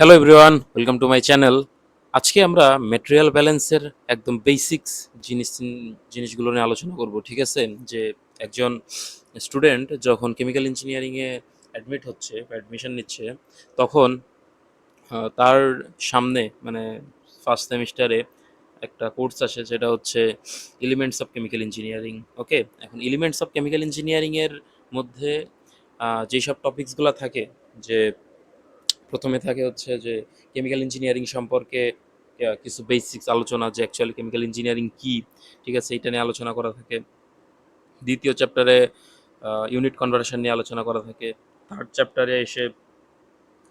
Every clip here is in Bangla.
Hello everyone, welcome to my channel. আজকে আমরা ম্যাটেরিয়াল ব্যালেন্সের একদম বেসিক্স জিনিসগুলো নিয়ে আলোচনা করব। ঠিক আছে, যে একজন স্টুডেন্ট যখন কেমিক্যাল ইঞ্জিনিয়ারিংয়ে অ্যাডমিট হচ্ছে বা অ্যাডমিশন নিচ্ছে, তখন তার সামনে মানে ফার্স্ট সেমিস্টারে একটা কোর্স আসে, যেটা হচ্ছে এলিমেন্টস অফ কেমিক্যাল ইঞ্জিনিয়ারিং। ওকে, এখন এলিমেন্টস অফ কেমিক্যাল ইঞ্জিনিয়ারিংয়ের মধ্যে যেসব টপিকসগুলো থাকে, যে প্রথমে থাকে হচ্ছে যে কেমিক্যাল ইঞ্জিনিয়ারিং সম্পর্কে কিছু বেসিক্স আলোচনা, যে অ্যাকচুয়ালি কেমিক্যাল ইঞ্জিনিয়ারিং কী। ঠিক আছে, এটা নিয়ে আলোচনা করা থাকে। দ্বিতীয় চ্যাপ্টারে ইউনিট কনভার্সন নিয়ে আলোচনা করা থাকে। থার্ড চ্যাপ্টারে এসে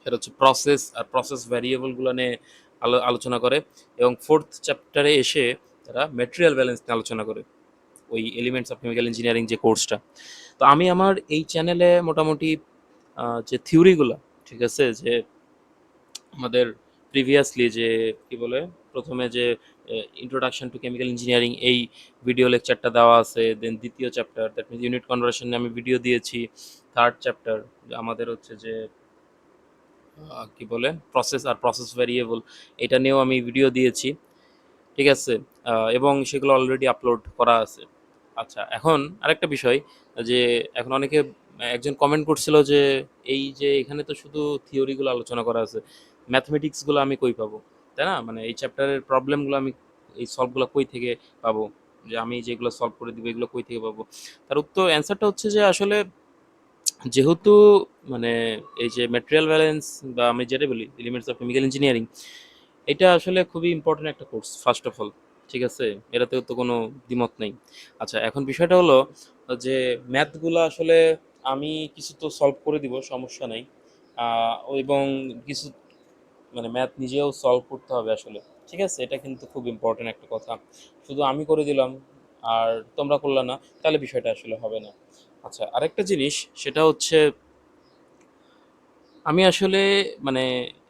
সেটা হচ্ছে প্রসেস আর প্রসেস ভ্যারিয়েবলগুলো নিয়ে আলোচনা করে। এবং ফোর্থ চ্যাপ্টারে এসে তারা ম্যাটেরিয়াল ব্যালেন্স নিয়ে আলোচনা করে, ওই এলিমেন্টস অফ কেমিক্যাল ইঞ্জিনিয়ারিং যে কোর্সটা। তো আমি আমার এই চ্যানেলে মোটামুটি যে থিওরিগুলো, ঠিক আছে, যে আমাদের প্রিভিয়াসলি যে কি বলে, প্রথমে যে ইন্ট্রোডাকশন টু কেমিক্যাল ইঞ্জিনিয়ারিং এই ভিডিও লেকচারটা দেওয়া আছে, দেন দ্বিতীয় chapter that means unit conversion নিয়ে আমি ভিডিও দিয়েছি। থার্ড চ্যাপ্টার আমাদের হচ্ছে যে কি বলে প্রসেস আর প্রসেস ভ্যারিয়েবল, এটা নিয়েও আমি ভিডিও দিয়েছি। ঠিক আছে, এবং সেগুলো অলরেডি আপলোড করা আছে। আচ্ছা, এখন আরেকটা বিষয়, যে এখন অনেকে একজন কমেন্ট করছিল যে এই যে এখানে তো শুধু থিওরিগুলো আলোচনা করা আছে, ম্যাথমেটিক্সগুলো আমি কই পাবো, তাই না? মানে এই চ্যাপ্টারের প্রবলেমগুলো আমি, এই সলভগুলো কই থেকে পাবো, যে আমি যেগুলো সলভ করে দিব এগুলো কই থেকে পাবো? তার উত্তর অ্যান্সারটা হচ্ছে যে আসলে যেহেতু মানে এই যে ম্যাটেরিয়াল ব্যালেন্স বা আমি যেটা বলি এলিমেন্টস অফ কেমিক্যাল ইঞ্জিনিয়ারিং, এটা আসলে খুবই ইম্পর্টেন্ট একটা কোর্স ফার্স্ট অফ অল। ঠিক আছে, এটাতে তো কোনো দ্বিমত নেই। আচ্ছা, এখন বিষয়টা হলো যে ম্যাথগুলো আসলে আমি কিছু তো সলভ করে দিব, সমস্যা নেই। এবং কিছু মানে ম্যাথ নিজেও সলভ করতে হবে আসলে। ঠিক আছে, এটা কিন্তু খুব ইম্পর্টেন্ট একটা কথা। শুধু আমি করে দিলাম আর তোমরা করলে না, তাহলে বিষয়টা আসলে হবে না। আচ্ছা, আরেকটা জিনিস, সেটা হচ্ছে আমি আসলে মানে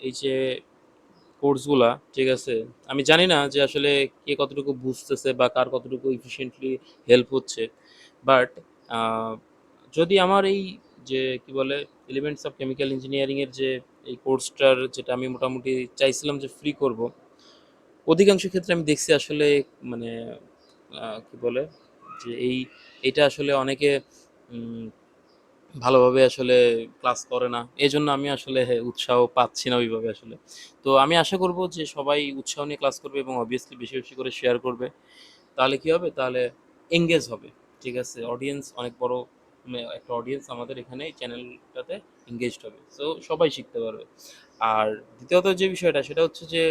এই যে কোর্সগুলা, ঠিক আছে, আমি জানি না যে আসলে কে কতটুকু বুঝতেছে বা কার কতটুকু ইফিশিয়েন্টলি হেল্প হচ্ছে। বাট যদি আমার এই যে কি বলে এলিমেন্টস অফ কেমিক্যাল ইঞ্জিনিয়ারিংয়ের যে এই কোর্সটার, যেটা আমি মোটামুটি চাইছিলাম যে ফ্রি করব, অধিকাংশ ক্ষেত্রে আমি দেখছি আসলে মানে কি বলে যে এইটা আসলে অনেকে উম, ভালোভাবে আসলে ক্লাস করে না। এজন্য আমি আসলে উৎসাহ পাচ্ছি না ওইভাবে আসলে। তো আমি আশা করব যে সবাই উৎসাহ নিয়ে ক্লাস করবে এবং অবভিয়াসলি বেশি বেশি করে শেয়ার করবে। তাহলে কি হবে, তাহলে এঙ্গেজ হবে। ঠিক আছে, অডিয়েন্স অনেক বড়, একটা অডিয়েন্স আমাদের এখানে এই চ্যানেলটাতে এঙ্গেজড হবে, সো সবাই শিখতে পারবে। আর দ্বিতীয়ত যে বিষয়টা, সেটা হচ্ছে যে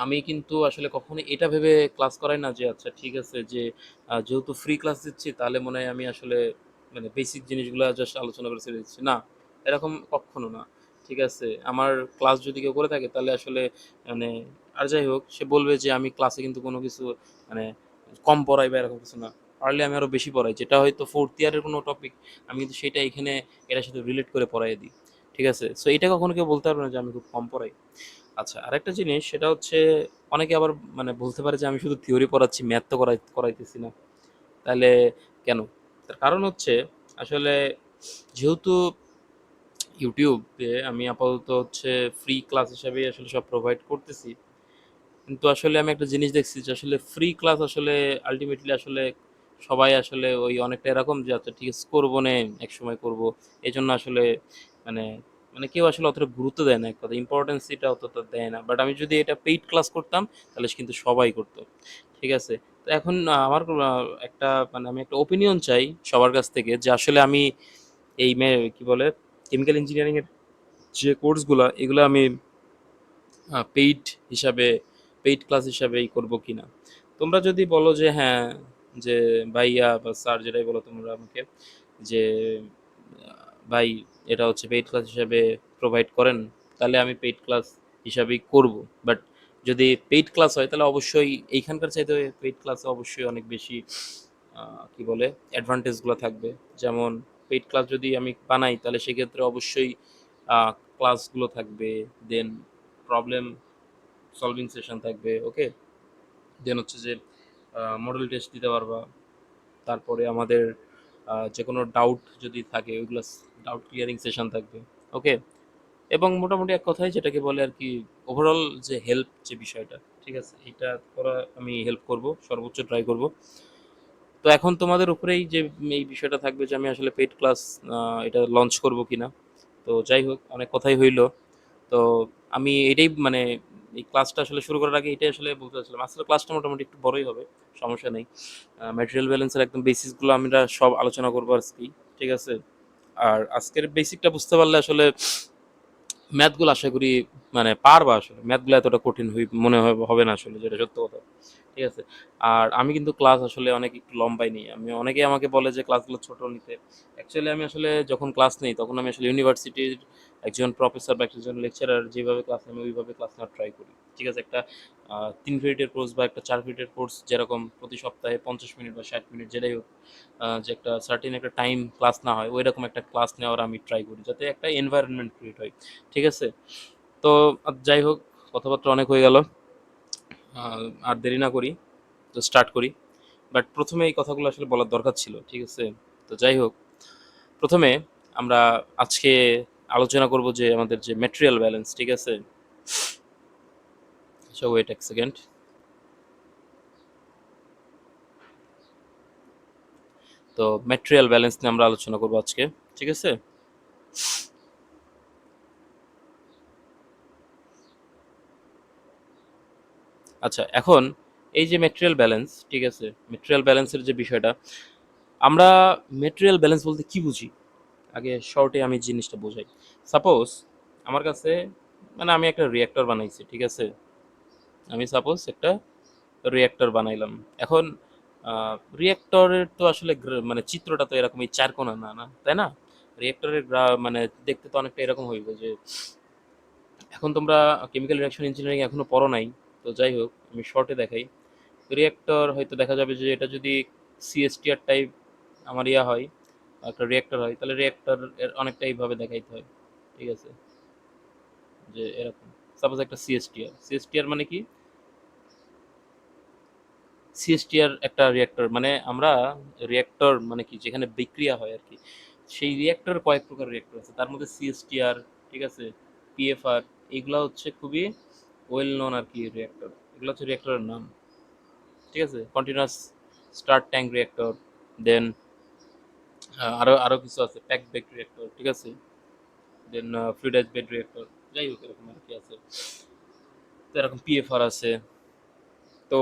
আমি কিন্তু আসলে কখনো এটা ভেবে ক্লাস করাই না যে আচ্ছা ঠিক আছে, যে যেহেতু ফ্রি ক্লাস দিচ্ছি তাহলে মনে হয় আমি আসলে মানে বেসিক জিনিসগুলো জাস্ট আলোচনা করে ছেড়ে দিচ্ছি, না, এরকম কখনো না। ঠিক আছে, আমার ক্লাস যদি কেউ করে থাকে তাহলে আসলে মানে, আর যাই হোক, সে বলবে যে আমি ক্লাসে কিন্তু কোনো কিছু মানে কম পড়াই বা এরকম কিছু না। পারলে আমি আরও বেশি পড়াই, যেটা হয়তো ফোর্থ ইয়ারের কোনো টপিক, আমি কিন্তু সেটা এখানে এটার সাথে রিলেট করে পড়াই দিই। ঠিক আছে, সো এটা কখনো কেউ বলতে পারবে না যে আমি খুব কম পড়াই। আচ্ছা, আরেকটা জিনিস, সেটা হচ্ছে অনেকে আবার মানে বলতে পারে যে আমি শুধু থিওরি পড়াচ্ছি, ম্যাথ তো করাইতেছি না। তাহলে কেন? তার কারণ হচ্ছে আসলে যেহেতু ইউটিউবে আমি আপাতত হচ্ছে ফ্রি ক্লাস হিসাবে আসলে সব প্রোভাইড করতেছি, কিন্তু আসলে আমি একটা জিনিস দেখছি যে আসলে ফ্রি ক্লাস আসলে আলটিমেটলি আসলে সবাই আসলে ওই অনেকটা এরকম যে আচ্ছা ঠিক আছে করবো নে, এক সময় করবো, এই জন্য আসলে মানে মানে কেউ আসলে অতটা গুরুত্ব দেয় না, এক কথা ইম্পর্টেন্স এটা অতটা দেয় না। বাট আমি যদি এটা পেইড ক্লাস করতাম তাহলে কিন্তু সবাই করতো। ঠিক আছে, তো এখন আমার একটা মানে আমি একটা ওপিনিয়ন চাই সবার কাছ থেকে, যে আসলে আমি এই কি বলে কেমিক্যাল ইঞ্জিনিয়ারিং এর যে কোর্সগুলো, এগুলো আমি পেইড হিসাবে, পেইড ক্লাস হিসাবেই করব কিনা। তোমরা যদি বলো যে হ্যাঁ, যে ভাইয়া বা স্যার যেটাই বলো তোমরা আমাকে, যে ভাই এটা হচ্ছে পেইড ক্লাস হিসাবে প্রোভাইড করেন, তাহলে আমি পেইড ক্লাস হিসাবেই করব। বাট যদি পেইড ক্লাস হয় তাহলে অবশ্যই এইখানকার চাইতে পেইড ক্লাসে অবশ্যই অনেক বেশি কি বলে অ্যাডভান্টেজগুলো থাকবে। যেমন পেইড ক্লাস যদি আমি বানাই তাহলে সেক্ষেত্রে অবশ্যই ক্লাসগুলো থাকবে, দেন প্রবলেম সলভিং সেশন থাকবে। ওকে, দেন হচ্ছে যে মডেল টেস্ট দিতে পারবা। তারপরে আমাদের যে কোনো ডাউট যদি থাকে ওইগুলো ডাউট ক্লিয়ারিং সেশন থাকবে। ওকে, এবং মোটামুটি এক কথায় যেটাকে বলে আর কি ওভারঅল যে হেল্প যে বিষয়টা, ঠিক আছে, এটা করা আমি হেল্প করব, সর্বোচ্চ ট্রাই করব। তো এখন তোমাদের উপরেই যে এই বিষয়টা থাকবে যে আমি আসলে পেইড ক্লাস এটা লঞ্চ করব কিনা। তো যাই হোক, অনেক কথাই হইলো। তো আমি এটাই মানে এই ক্লাসটা আসলে শুরু করার আগে এটাই আসলে বলতে চাচ্ছিলাম, আসলে ক্লাসটা মোটামুটি একটু বড়ই হবে, সমস্যা নেই। ম্যাটেরিয়াল ব্যালেন্সের একদম বেসিসগুলো আমরা সব আলোচনা করবো আজকেই, ঠিক আছে। আর আজকের বেসিকটা বুঝতে পারলে আসলে ম্যাথগুলো আশা করি মানে পারবা, আসলে ম্যাথগুলো এতটা কঠিন মনে হবে না আসলে, যেটা সত্য কথা, ঠিক আছে। আর আমি কিন্তু ক্লাস আসলে অনেক একটু লম্বাই নিই, আমি অনেকেই আমাকে বলে যে ক্লাসগুলো ছোট নিতে। অ্যাকচুয়ালি আমি আসলে যখন ক্লাস নেই তখন আমি আসলে ইউনিভার্সিটির একজন প্রফেসর বা একজন লেকচারার যেভাবে ক্লাস নেয় আমি ওইভাবে ক্লাস নেওয়ার ট্রাই করি, ঠিক আছে। একটা 3 ক্রেডিটের কোর্স বা একটা 4 ক্রেডিটের কোর্স যেরকম প্রতি সপ্তাহে 50 মিনিট বা 60 মিনিট যেটাই হোক, যে একটা সার্টেন একটা টাইম ক্লাস না হয়, ওই রকম একটা ক্লাস নেওয়ার আমি ট্রাই করি যাতে একটা এনভায়রনমেন্ট ক্রিয়েট হয়, ঠিক আছে। তো যাই হোক, কথাবার্তা অনেক হয়ে গেল, আর দেরি না করি, তো স্টার্ট করি। বাট প্রথমে এই কথাগুলো আসলে বলার দরকার ছিল, ঠিক আছে। তো যাই হোক, প্রথমে আমরা আজকে আলোচনা করব যে আমাদের যে ম্যাটেরিয়াল ব্যালেন্স, ঠিক আছে। সো ওয়েট এক সেকেন্ড। তো ম্যাটেরিয়াল ব্যালেন্স নিয়ে আমরা আলোচনা করব আজকে, ঠিক আছে। আচ্ছা, এখন এই যে ম্যাটেরিয়াল ব্যালেন্স, ঠিক আছে, ম্যাটেরিয়াল ব্যালেন্সের যে বিষয়টা, আমরা ম্যাটেরিয়াল ব্যালেন্স বলতে কি বুঝি আগে শর্টে আমি জিনিসটা বোঝাই। সাপোজ আমার কাছে মানে আমি একটা রিঅ্যাক্টর বানাইছি, ঠিক আছে। আমি সাপোজ একটা রিঅ্যাক্টর বানাইলাম। এখন রিঅ্যাক্টরের তো আসলে মানে চিত্রটা তো এরকম এই চারকোনা না, না তাই না? রিঅ্যাক্টরের মানে দেখতে তো অনেকটা এরকম হইবে যে, এখন তোমরা কেমিক্যাল রিঅ্যাকশন ইঞ্জিনিয়ারিং এখনো পড়ো নাই, তো যাই হোক আমি শর্টে দেখাই। রিঅ্যাক্টর হয়তো দেখা যাবে যে এটা যদি সিএসটিআর টাইপ আমার ইয়া হয়, একটা রিঅ্যাক্টর হয়, তাহলে রিঅ্যাক্টর এর অনেকটা এইভাবে দেখাইতে হয়, ঠিক আছে। যে এরকম সাপোজ একটা সিএসটিআর, সিএসটিআর মানে কি, সিএসটিআর একটা রিঅ্যাক্টর মানে আমরা রিঅ্যাক্টর মানে কি যেখানে বিক্রিয়া হয় আর কি, সেই রিঅ্যাক্টর কয়েক প্রকার রিঅ্যাক্টর আছে, তার মধ্যে সিএসটিআর, ঠিক আছে, পিএফআর, এগুলো হচ্ছে খুবই ওয়েল নোন আর কি রিঅ্যাক্টর, এগুলো হচ্ছে রিঅ্যাক্টরের নাম, ঠিক আছে। কন্টিনিউয়াস স্টার্ট ট্যাঙ্ক রিঅ্যাক্টর, দেন আরো আরো কিছু আছে, প্যাক বেক রিঅ্যাক্টর, ঠিক আছে, দেন ফ্লুইডাইজ বেড রিঅ্যাক্টর, যাই হোক এরকম আর কি আছে। তো এরকম পিএফআর আছে। তো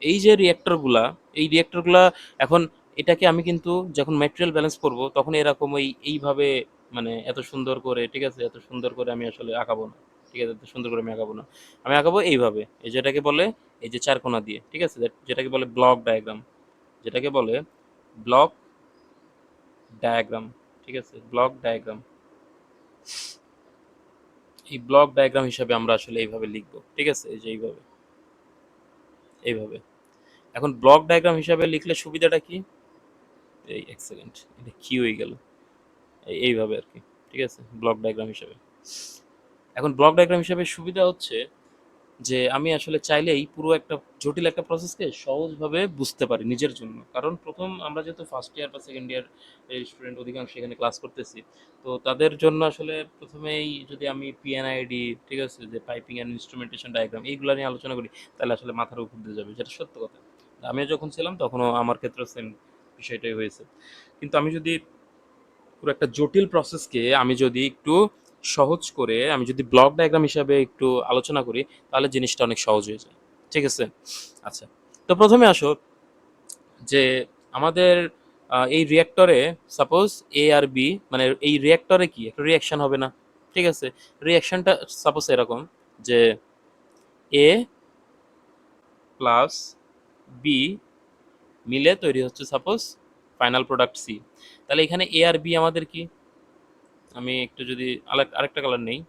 এই যে রিঅ্যাক্টরগুলা, এই রিঅ্যাক্টরগুলা এখন এটাকে আমি কিন্তু যখন ম্যাটেরিয়াল ব্যালেন্স করব তখন এরকম এইভাবে মানে এত সুন্দর করে, ঠিক আছে, এত সুন্দর করে আমি আসলে আঁকাবো না, ঠিক আছে, এত সুন্দর করে আমি আঁকাবো না। আমি আঁকাবো এইভাবে, এই যেটাকে বলে এই যে চারকোনা দিয়ে, ঠিক আছে, যেটাকে বলে ব্লক ডায়াগ্রাম, যেটাকে বলে ব্লক ডায়াগ্রাম, ঠিক আছে, ব্লক ডায়াগ্রাম। এই ব্লক ডায়াগ্রাম হিসাবে আমরা আসলে এইভাবে লিখবো, ঠিক আছে, এই যে এইভাবে, এইভাবে। এখন ব্লক ডায়াগ্রাম হিসাবে লিখলে সুবিধাটা কি, এই এক সেকেন্ড, এটা কি হয়ে গেল, এইভাবে আর কি, ঠিক আছে, ব্লক ডায়াগ্রাম হিসাবে। এখন ব্লক ডায়াগ্রাম হিসাবে সুবিধা হচ্ছে যে আমি আসলে চাইলেই পুরো একটা জটিল একটা প্রসেসকে সহজভাবে বুঝতে পারি নিজের জন্য, কারণ প্রথম আমরা যেহেতু ফার্স্ট ইয়ার বা সেকেন্ড ইয়ার স্টুডেন্ট অধিকাংশ এখানে ক্লাস করতেছি, তো তাদের জন্য আসলে প্রথমেই যদি আমি পিএনআইডি, ঠিক আছে, যে পাইপিং অ্যান্ড ইনস্ট্রুমেন্টেশন ডায়াগ্রাম এইগুলো নিয়ে আলোচনা করি, তাহলে আসলে মাথার উপর দিয়ে যাবে, যেটা সত্য কথা। আমিও যখন ছিলাম তখনও আমার ক্ষেত্রে সেম বিষয়টাই হয়েছে। কিন্তু আমি যদি পুরো একটা জটিল প্রসেসকে আমি যদি একটু সহজ করে আমি যদি ব্লক ডায়াগ্রাম হিসাবে একটু আলোচনা করি, তাহলে জিনিসটা অনেক সহজ হয়ে যায়, ঠিক আছে। আচ্ছা, তো প্রথমে আসো যে আমাদের এই রিঅ্যাক্টরে সাপোজ এ আর বি, মানে এই রিঅ্যাক্টরে কি একটা রিঅ্যাকশন হবে না, ঠিক আছে। রিঅ্যাকশনটা সাপোজ এরকম যে এ প্লাস বি মিলে তৈরি হচ্ছে সাপোজ ফাইনাল প্রোডাক্ট সি। তাহলে এখানে এ আর বি আমাদের কি, আমি একটু যদি আরেকটা কালার নেই,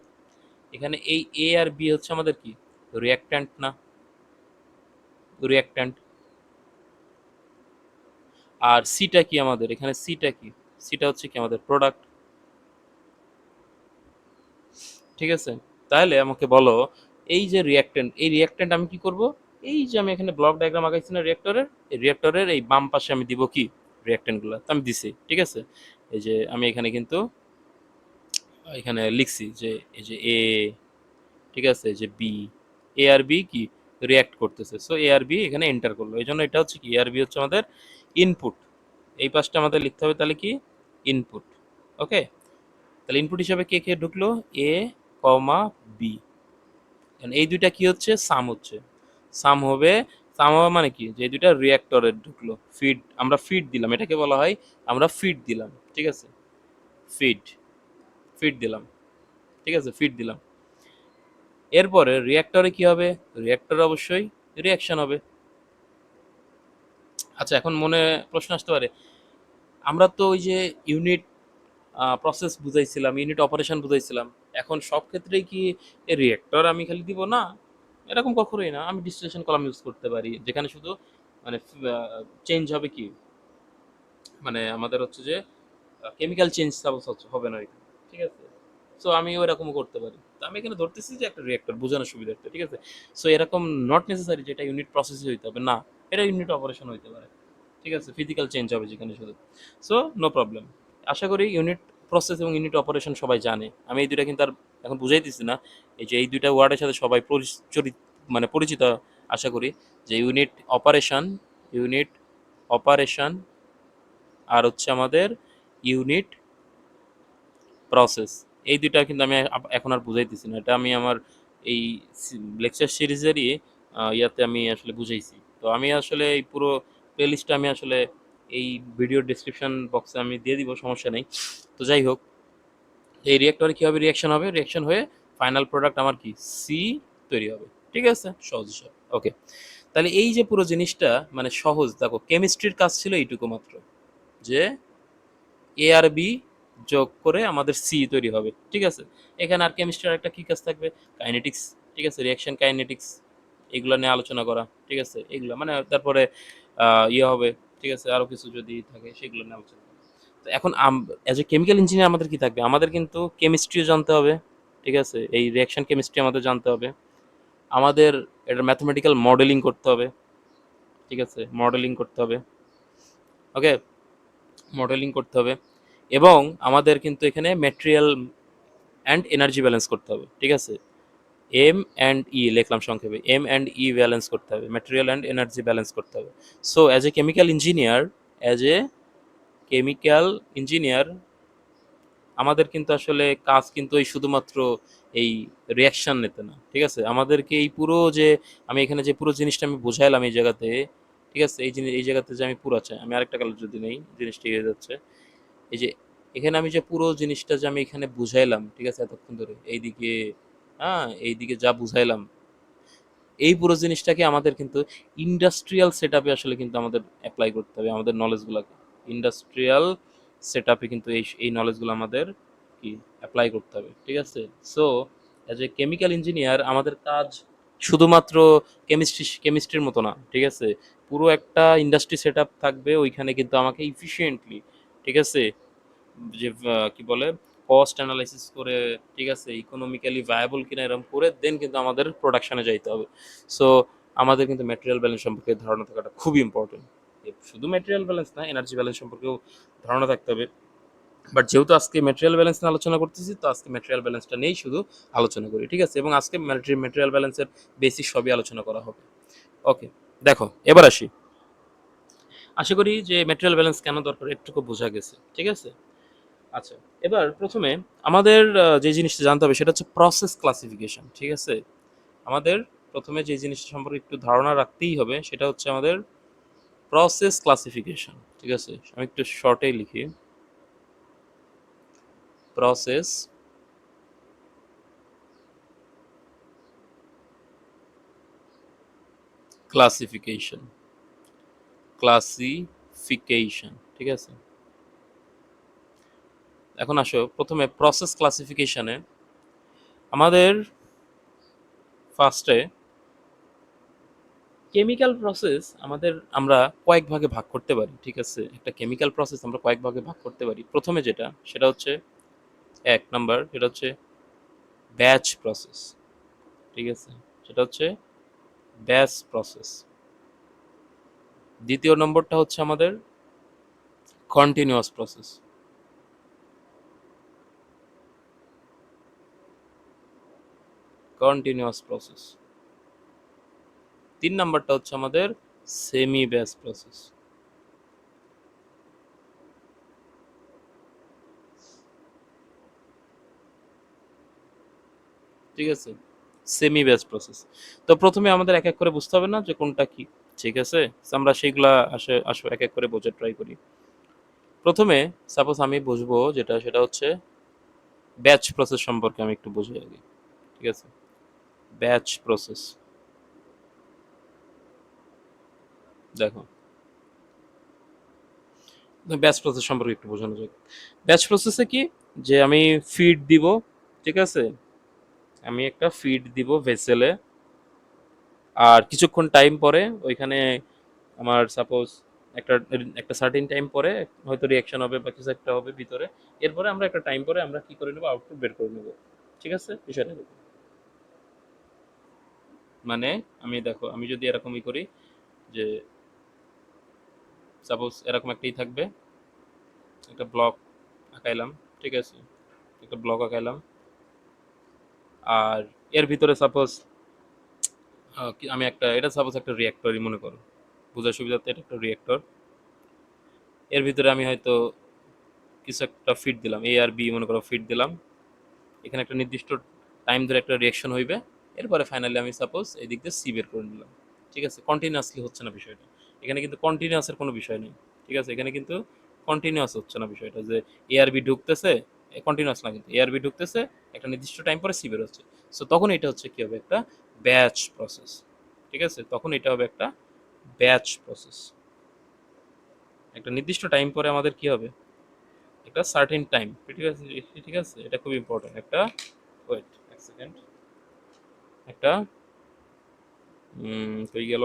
এখানে এই এ আর বি হচ্ছে আমাদের কি, রিঅ্যাক্ট্যান্ট না, রিঅ্যাক্ট্যান্ট। আর সিটা কি আমাদের, এখানে সিটা কি, সিটা হচ্ছে কি আমাদের প্রোডাক্ট, ঠিক আছে। তাহলে আমাকে বলো এই যে রিঅ্যাক্ট্যান্ট, এই রিঅ্যাক্ট্যান্ট আমি কি করব, এই যে আমি এখানে ব্লক ডায়াগ্রাম আঁকাইছি না রিঅ্যাক্টরের, এই রিঅ্যাক্টরের এই বাম পাশে আমি দিব কি রিঅ্যাক্ট্যান্টগুলো, তো আমি দিছি, ঠিক আছে। এই যে আমি এখানে কিন্তু এখানে লিখছি যে এই যে এ, ঠিক আছে, যে বি, এ আর বি কি রিয়াক্ট করতেছে, সো এ আর বি এখানে এন্টার করলো, এই জন্য এটা হচ্ছে কি এ আর বি হচ্ছে আমাদের ইনপুট। এই পাশটা আমাদের লিখতে হবে তাহলে কি ইনপুট। ওকে, তাহলে ইনপুট হিসাবে কে কে ঢুকলো, এ কমা বি। এই দুইটা কি হচ্ছে সাম হচ্ছে, সাম হবে। সাম হবে মানে কি, যে এই দুইটা রিয়াক্টরে ঢুকলো, ফিড আমরা ফিড দিলাম, এটাকে বলা হয় আমরা ফিড দিলাম, ঠিক আছে, ফিড, ফিড দিলাম, ঠিক আছে, ফিড দিলাম। এরপরে রিয়াক্টরে কি হবে, রিয়াক্টরে অবশ্যই রিয়াকশন হবে। আচ্ছা, এখন মনে প্রশ্ন আসতে পারে, আমরা তো ওই যে ইউনিট প্রসেস বুঝাইছিলাম, ইউনিট অপারেশন বুঝাইছিলাম, এখন সব ক্ষেত্রেই কি রিয়েক্টর আমি খালি দিব না? এরকম কখনোই না, আমি ডিস্টিলেশন কলাম ইউজ করতে পারি, যেখানে শুধু মানে চেঞ্জ হবে কি, মানে আমাদের হচ্ছে যে কেমিক্যাল চেঞ্জ সাপোজ হবে না এখানে, ঠিক আছে। সো আমি ওইরকমও করতে পারি, তো আমি এখানে ধরতেছি যে একটা রিয়েক্টর বোঝানোর সুবিধার্থে, ঠিক আছে। সো এরকম নট নেসেসারি যে এটা ইউনিট প্রসেসই হইতে হবে, না, এটা ইউনিট অপারেশন হইতে পারে, ঠিক আছে, ফিজিক্যাল চেঞ্জ হবে যেখানে শুধু। So no problem. আশা করি ইউনিট প্রসেস এবং ইউনিট অপারেশন সবাই জানে, আমি এই দুইটা কিন্তু আর এখন বুঝাইতেছি না। এই যে এই দুইটা ওয়ার্ডের সাথে সবাই মানে পরিচিত, আশা করি, যে ইউনিট অপারেশন, ইউনিট অপারেশন, আর হচ্ছে আমাদের ইউনিট প্রসেস। এই দুইটা কিন্তু আমি এখন আর বুঝাইতেছি না, এটা আমি আমার এই লেকচার সিরিজেরই ইয়াতে আমি আসলে বুঝাইছি। তো আমি আসলে এই পুরো প্লেলিস্টটা আমি আসলে এই ভিডিও ডিসক্রিপশন বক্সে আমি দিয়ে দিব, সমস্যা নেই। তো যাই হোক, এই রিয়েক্টরে কী হবে, রিয়াকশন হবে, রিয়াকশন হয়ে ফাইনাল প্রোডাক্ট আমার কি সি তৈরি হবে, ঠিক আছে, সহজ হিসাব। ওকে, তাহলে এই যে পুরো জিনিসটা মানে সহজ, দেখো কেমিস্ট্রির কাজ ছিল এইটুকু মাত্র, যে এ আর বি যোগ করে আমাদের সি তৈরি হবে, ঠিক আছে। এখানে আর কেমিস্ট্রির একটা কী কাজ থাকবে, কাইনেটিক্স, ঠিক আছে, রিয়াকশন কাইনেটিক্স, এগুলো নিয়ে আলোচনা করা, ঠিক আছে, এগুলো মানে তারপরে ইয়ে হবে, ঠিক আছে, আরও কিছু যদি থাকে সেগুলো নিয়ে আলোচনা করা। তো এখন অ্যাজ এ কেমিক্যাল ইঞ্জিনিয়ার আমাদের কি থাকবে, আমাদের কিন্তু কেমিস্ট্রিও জানতে হবে, ঠিক আছে, এই রিয়াকশন কেমিস্ট্রি আমাদের জানতে হবে, আমাদের এটা ম্যাথমেটিক্যাল মডেলিং করতে হবে, ঠিক আছে, মডেলিং করতে হবে। ওকে, মডেলিং করতে হবে, এবং আমাদের কিন্তু এখানে ম্যাটেরিয়াল অ্যান্ড এনার্জি ব্যালেন্স করতে হবে, ঠিক আছে, এম অ্যান্ড ই লিখলাম সংক্ষেপে, এম অ্যান্ড ই ব্যালেন্স করতে হবে, ম্যাটেরিয়াল অ্যান্ড এনার্জি ব্যালেন্স করতে হবে। So as a chemical engineer, as a chemical engineer আমাদের কিন্তু আসলে কাজ কিন্তু এই শুধুমাত্র এই রিয়াকশন নিতে না, ঠিক আছে, আমাদেরকে এই পুরো যে আমি এখানে যে পুরো জিনিসটা আমি বোঝাইলাম এই জায়গাতে, ঠিক আছে, এই জিনিস এই জায়গাতে যে আমি পুরো আছে, আমি আরেকটা কালার যদি নেই জিনিসটা হয়ে যাচ্ছে, এই যে এখানে আমি যে পুরো জিনিসটা যে আমি এখানে বুঝাইলাম, ঠিক আছে, এতক্ষণ ধরে এইদিকে, হ্যাঁ, এইদিকে যা বুঝাইলাম, এই পুরো জিনিসটাকে আমাদের কিন্তু ইন্ডাস্ট্রিয়াল সেট আপে আসলে কিন্তু আমাদের অ্যাপ্লাই করতে হবে, আমাদের নলেজগুলোকে ইন্ডাস্ট্রিয়াল সেট আপে কিন্তু এই নলেজগুলো আমাদের কি অ্যাপ্লাই করতে হবে, ঠিক আছে। So as a chemical engineer আমাদের কাজ শুধুমাত্র কেমিস্ট্রির মতো না, ঠিক আছে, পুরো একটা ইন্ডাস্ট্রি সেট আপ থাকবে, ওইখানে কিন্তু আমাকে ইফিসিয়েন্টলি, ঠিক আছে, যে কি বলে কস্ট অ্যানালাইসিস করে, ঠিক আছে, ইকোনমিক্যালি ভায়াবল কিনা এরকম করে দেন কিন্তু আমাদের প্রোডাকশনে যাইতে হবে। সো আমাদের কিন্তু ম্যাটেরিয়াল ব্যালেন্স সম্পর্কে ধারণা থাকাটা খুবই ইম্পর্টেন্ট। শুধু ম্যাটেরিয়াল ব্যালেন্স না, এনার্জি ব্যালেন্স সম্পর্কেও ধারণা থাকতে হবে। বাট যেহেতু আজকে ম্যাটেরিয়াল ব্যালেন্স নিয়ে আলোচনা করতেছি, তো আজকে ম্যাটেরিয়াল ব্যালেন্সটা নিয়েই শুধু আলোচনা করি, ঠিক আছে, এবং আজকে ম্যাটেরিয়াল ব্যালেন্সের বেসিক সবই আলোচনা করা হবে। ওকে, দেখো এবার আসি, আশা করি যে ম্যাটেরিয়াল ব্যালেন্স কেন দরকার একটুকু বোঝা গেছে, ঠিক আছে। আচ্ছা, এবার প্রথমে আমাদের যে জিনিসটা জানতে হবে সেটা হচ্ছে প্রসেস ক্লাসিফিকেশন, ঠিক আছে। আমাদের প্রথমে যে জিনিসটা সম্পর্কে একটু ধারণা রাখতেই হবে সেটা হচ্ছে আমাদের প্রসেস ক্লাসিফিকেশন, ঠিক আছে, আমি একটু শর্টেই লিখি, প্রসেস ক্লাসিফিকেশন, ক্লাসিফিকেশন, ঠিক আছে। এখন আসো প্রথমে প্রসেস ক্লাসিফিকেশনে আমাদের ফার্স্টে কেমিক্যাল প্রসেস আমাদের আমরা কয়েক ভাগে ভাগ করতে পারি, ঠিক আছে, একটা কেমিক্যাল প্রসেস আমরা কয়েক ভাগে ভাগ করতে পারি। প্রথমে যেটা সেটা হচ্ছে এক নাম্বার, সেটা হচ্ছে ব্যাচ প্রসেস, ঠিক আছে, সেটা হচ্ছে ব্যাচ প্রসেস। দ্বিতীয় নম্বরটা হচ্ছে আমাদের কন্টিনিউয়াস প্রসেস। Continuous process. 3 নাম্বারটা হচ্ছে আমাদের সেমি ব্যাচ প্রসেস। ঠিক আছে? Semi batch process. তো প্রথমে আমাদের এক এক করে বুঝতে হবে না যে কোনটা কি। ঠিক আছে? So আমরা সেইগুলা আসো এক এক করে বোঝার ট্রাই করি। প্রথমে সাপোজ আমি বুঝবো যেটা সেটা হচ্ছে ব্যাচ প্রসেস সম্পর্কে আমি একটু বুঝি আগে। ঠিক আছে? Batch process. দেখো, ব্যাচ প্রসেস সম্পর্কে একটু বোঝানো যাক। ব্যাচ প্রসেসে কি যে আমি ফিড দিব, ঠিক আছে? আমি একটা ফিড দিব ভেসেলে, আর কিছুক্ষণ টাইম পরে ওইখানে আমার সাপোজ একটা একটা সার্টেন টাইম পরে হয়তো রিয়াকশন হবে বা কিছু একটা হবে ভিতরে। এরপরে আমরা একটা টাইম পরে আমরা কি করে নেবো, আউটপুট বের করে নেবো। ঠিক আছে বিষয়টা দেখো। মানে আমি দেখো, আমি যদি এরকমই করি যে সাপোজ এরকম একটাই থাকবে, একটা ব্লক আঁকাইলাম, ঠিক আছে? একটা ব্লক আঁকাইলাম, আর এর ভিতরে সাপোজ আমি একটা, এটা সাপোজ একটা রিয়াক্টরই মনে করো, বোঝার সুবিধার্থে এটা একটা রিয়াক্টর। এর ভিতরে আমি হয়তো কিছু একটা ফিড দিলাম, এ আর বি মনে করো ফিড দিলাম, এখানে একটা নির্দিষ্ট টাইম ধরে একটা রিয়াকশন হইবে, এরপরে ফাইনালি আমি সাপোজ এই দিক দিয়ে সি বের করে নিলাম। ঠিক আছে? কন্টিনিউয়াসলি হচ্ছে না বিষয়টা, এখানে কিন্তু কন্টিনিউয়াসের কোনো বিষয় নেই। ঠিক আছে? এখানে কিন্তু কন্টিনিউয়াস হচ্ছে না বিষয়টা, যে এ আর বি ঢুকতেছে, কন্টিনিউয়াস না, কিন্তু এ আর বি ঢুকতেছে, একটা নির্দিষ্ট টাইম পরে সি বের হচ্ছে। সো তখন এটা হচ্ছে কি হবে, একটা ব্যাচ প্রসেস। ঠিক আছে? তখন এটা হবে একটা ব্যাচ প্রসেস। একটা নির্দিষ্ট টাইম পরে আমাদের কি হবে, একটা সার্টেন টাইম। ঠিক আছে? ঠিক আছে, এটা খুব ইম্পর্টেন্ট। একটা ওয়েট এক সেকেন্ড, একটা কই গেল,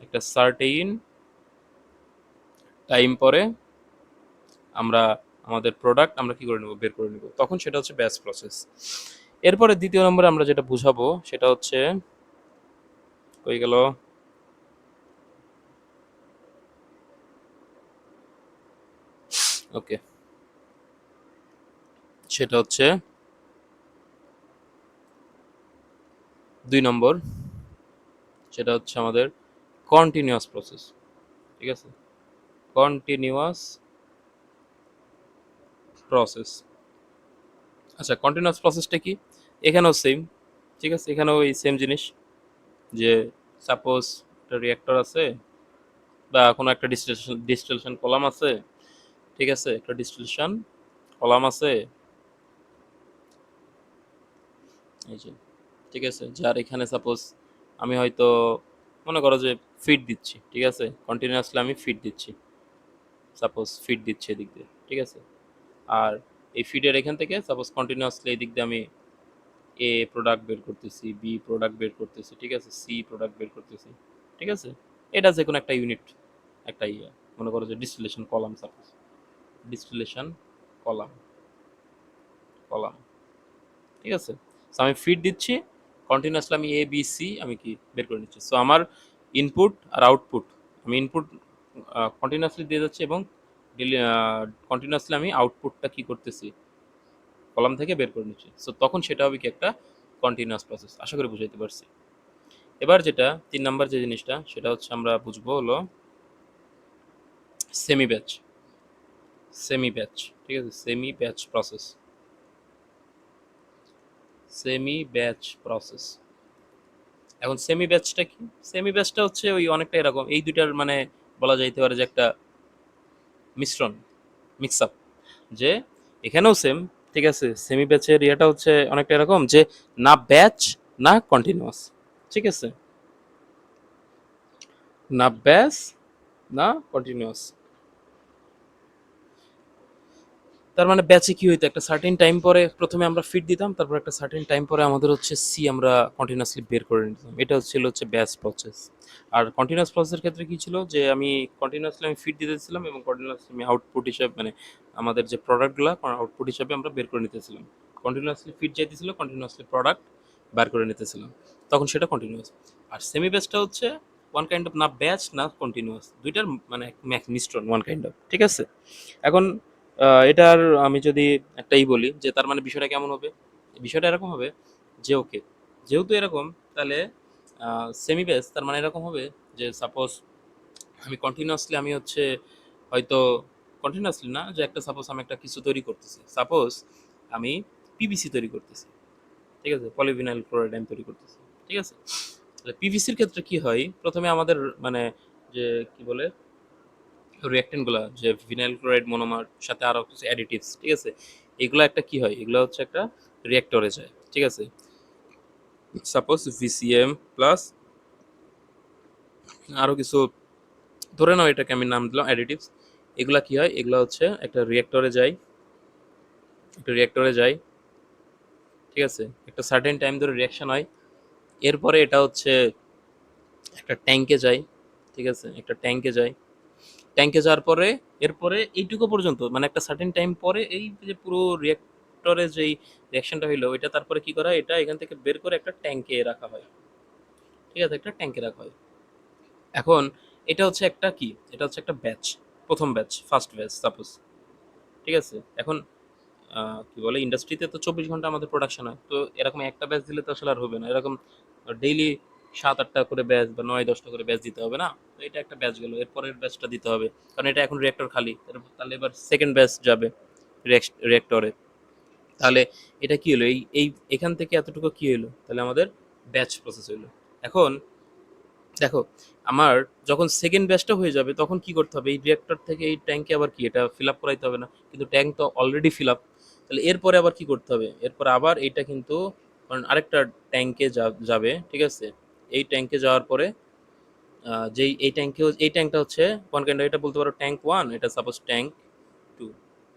একটা সার্টেইন টাইম পরে আমরা আমাদের প্রোডাক্ট আমরা কি করে নেব, বের করে নেব, তখন সেটা হচ্ছে ব্যাচ প্রসেস। এরপরে দ্বিতীয় নম্বরে আমরা যেটা বুঝাবো সেটা হচ্ছে কই গেল, ওকে, সেটা হচ্ছে 2 নম্বর, সেটা হচ্ছে আমাদের কন্টিনিউয়াস প্রসেস। ঠিক আছে? Continuous process. আচ্ছা, কন্টিনিউয়াস প্রসেসটা কি? এখানেও সেম। ঠিক আছে? এখানেও এই সেম জিনিস, যে সাপোজ একটা রিঅ্যাক্টর আছে বা কোনো একটা ডিস্টিলেশন কলাম আছে। ঠিক আছে? একটা ডিস্টিলেশন কলাম আছে, এই যে, ঠিক আছে? যার এখানে সাপোজ আমি হয়তো মনে করো যে ফিড দিচ্ছি, ঠিক আছে? কন্টিনিউয়াসলি আমি ফিড দিচ্ছি, সাপোজ ফিড দিচ্ছি এদিক দিয়ে, ঠিক আছে? আর এই ফিডের এখান থেকে সাপোজ কন্টিনিউয়াসলি এই দিক দিয়ে আমি এ প্রোডাক্ট বের করতেছি, বি প্রোডাক্ট বের করতেছি, ঠিক আছে? সি প্রোডাক্ট বের করতেছি। ঠিক আছে? এটা যে কোনো একটা ইউনিট, একটা ইয়ে, মনে করো যে distillation column, suppose distillation column, column. ঠিক আছে? সো আমি ফিড দিচ্ছি, কন্টিনিউয়াসলি আমি এ বি সি আমি কি বের করে নিচ্ছি। সো আমার ইনপুট আর আউটপুট, আমি ইনপুট কন্টিনিউয়াসলি দিয়ে যাচ্ছি এবং কন্টিনিউয়াসলি আমি আউটপুটটা কি করতেছি, কলাম থেকে বের করে নিচ্ছি। সো তখন সেটা হবে কি, একটা কন্টিনিউয়াস প্রসেস। আশা করি বুঝাইতে পারছি। এবার যেটা 3 নাম্বার যে জিনিসটা সেটা হচ্ছে আমরা বুঝবো হলো সেমি ব্যাচ। সেমি ব্যাচ, ঠিক আছে? Semi batch process, semi batch process. এখন সেমি ব্যাচটা কি? সেমি ব্যাচটা হচ্ছে ওই অনেকটা এরকম, এই দুইটার মানে বলা যাইতে পারে যে একটা মিশ্রণ, মিক্স আপ, যে এখানেও সেম। ঠিক আছে? সেমি ব্যাচের ইয়েটা হচ্ছে অনেকটা এরকম যে না ব্যাচ না কন্টিনিউয়াস। ঠিক আছে? না ব্যাচ না কন্টিনিউয়াস। তার মানে ব্যাচে কি হইতো, একটা সার্টেন টাইম পরে প্রথমে আমরা ফিড দিতাম, তারপর একটা সার্টেন টাইম পরে আমাদের হচ্ছে সি আমরা কন্টিনিউয়াসলি বের করে নিতাম। এটা হচ্ছে ব্যাচ প্রসেস। আর কন্টিনিউয়াস প্রসেসের ক্ষেত্রে কি ছিল, যে আমি কন্টিনিউয়াসলি আমি ফিড দিতেছিলাম এবং কন্টিনিউয়াসলি আমি আউটপুট হিসাবে, মানে আমাদের যে প্রোডাক্টগুলো আউটপুট হিসাবে আমরা বের করে নিতেছিলাম। কন্টিনিউয়াসলি ফিড যাইতেছিল, কন্টিনিউয়াসলি প্রোডাক্ট বার করে নিতেছিলাম, তখন সেটা কন্টিনিউয়াস। আর সেমি ব্যাচটা হচ্ছে ওয়ান কাইন্ড অফ, না ব্যাচ না কন্টিনিউয়াস, দুইটার মানে মিশ্রণ, ওয়ান কাইন্ড অফ। ঠিক আছে? এখন এটার আমি যদি একটাই বলি যে তার মানে বিষয়টা কেমন হবে, বিষয়টা এরকম হবে যে ওকে, যেহেতু এরকম, তাহলে সেমি বেস তার মানে এরকম হবে যে সাপোজ আমি কন্টিনিউয়াসলি আমি হচ্ছে হয়তো কন্টিনিউয়াসলি না, যে একটা সাপোজ আমি একটা কিছু তৈরি করতেছি, সাপোজ আমি পিভিসি তৈরি করতেছি, ঠিক আছে, পলিভিনাইল ক্লোরাইড আমি তৈরি করতেছি, ঠিক আছে। তাহলে পিভিসির ক্ষেত্রে কি হয়, প্রথমে আমাদের মানে যে কি বলে রিঅ্যাকটেন্টগুলো, যে ভিনাইল ক্লোরাইড মনোমার সাথে আরো কিছু অ্যাডিটিভস, ঠিক আছে, এগুলো একটা কি হয়, এগুলো হচ্ছে একটা রিঅ্যাক্টরে যায়, ঠিক আছে। সাপোজ ভিসিএম প্লাস আরো কিছু, ধরে নাও এটাকে আমি নাম দিলাম অ্যাডিটিভস। এগুলা কি হয়, এগুলা হচ্ছে একটা রিঅ্যাক্টরে যায়, একটা রিঅ্যাক্টরে যায়, ঠিক আছে, একটা সার্টেন টাইম ধরে রিঅ্যাকশন হয়। এরপরে এটা হচ্ছে একটা ট্যাঙ্কে যায়, ঠিক আছে, একটা ট্যাঙ্কে যায়। ট্যাঙ্কে যাওয়ার পরে এরপরে এইটুকু পর্যন্ত, মানে একটা সার্টেন টাইম পরে এই যে পুরো রিঅ্যাক্টরে যেই রিঅ্যাকশনটা হইলো, এটা তারপরে কি করা হয়, এটা এখান থেকে বের করে একটা ট্যাঙ্কে রাখা হয়, ঠিক আছে, একটা ট্যাঙ্কে রাখা হয়। এখন এটা হচ্ছে একটা কি, এটা হচ্ছে একটা ব্যাচ, প্রথম ব্যাচ, ফার্স্ট ব্যাচ সাপোজ, ঠিক আছে। এখন কি বলে ইন্ডাস্ট্রিতে তো 24 ঘন্টা আমাদের প্রোডাকশন হয়, তো এরকম একটা ব্যাচ দিলে তো আসলে আর হবে না, এরকম ডেইলি 7-8টা করে ব্যাচ বা 9-10টা করে ব্যাচ দিতে হবে না। তো এটা একটা ব্যাচ গেল, এরপরের ব্যাচটা দিতে হবে, কারণ এটা এখন রিঅ্যাক্টর খালি, তাহলে এবার সেকেন্ড ব্যাচ যাবে রিঅ্যাক্টরে। তাহলে এটা কি হলো, এই এই এখান থেকে এতটুকু কি হলো, তাহলে আমাদের ব্যাচ প্রসেস হলো। এখন দেখো, আমার যখন সেকেন্ড ব্যাচটা হয়ে যাবে তখন কি করতে হবে, এই রিঅ্যাক্টর থেকে এই ট্যাঙ্কে আবার কি এটা ফিল আপ করাইতে হবে না, কিন্তু ট্যাঙ্ক তো অলরেডি ফিল আপ। তাহলে এরপরে আবার কি করতে হবে, এরপর আবার এইটা কিন্তু কারণ আরেকটা ট্যাঙ্কে যাবে, ঠিক আছে। এই ট্যাঙ্কে যাওয়ার পরে যেই এই ট্যাঙ্কে, এই ট্যাঙ্কটা হচ্ছে কোন কাইন্ড, এটা বলতে পারো ট্যাঙ্ক ওয়ান, এটা সাপোজ ট্যাঙ্ক টু,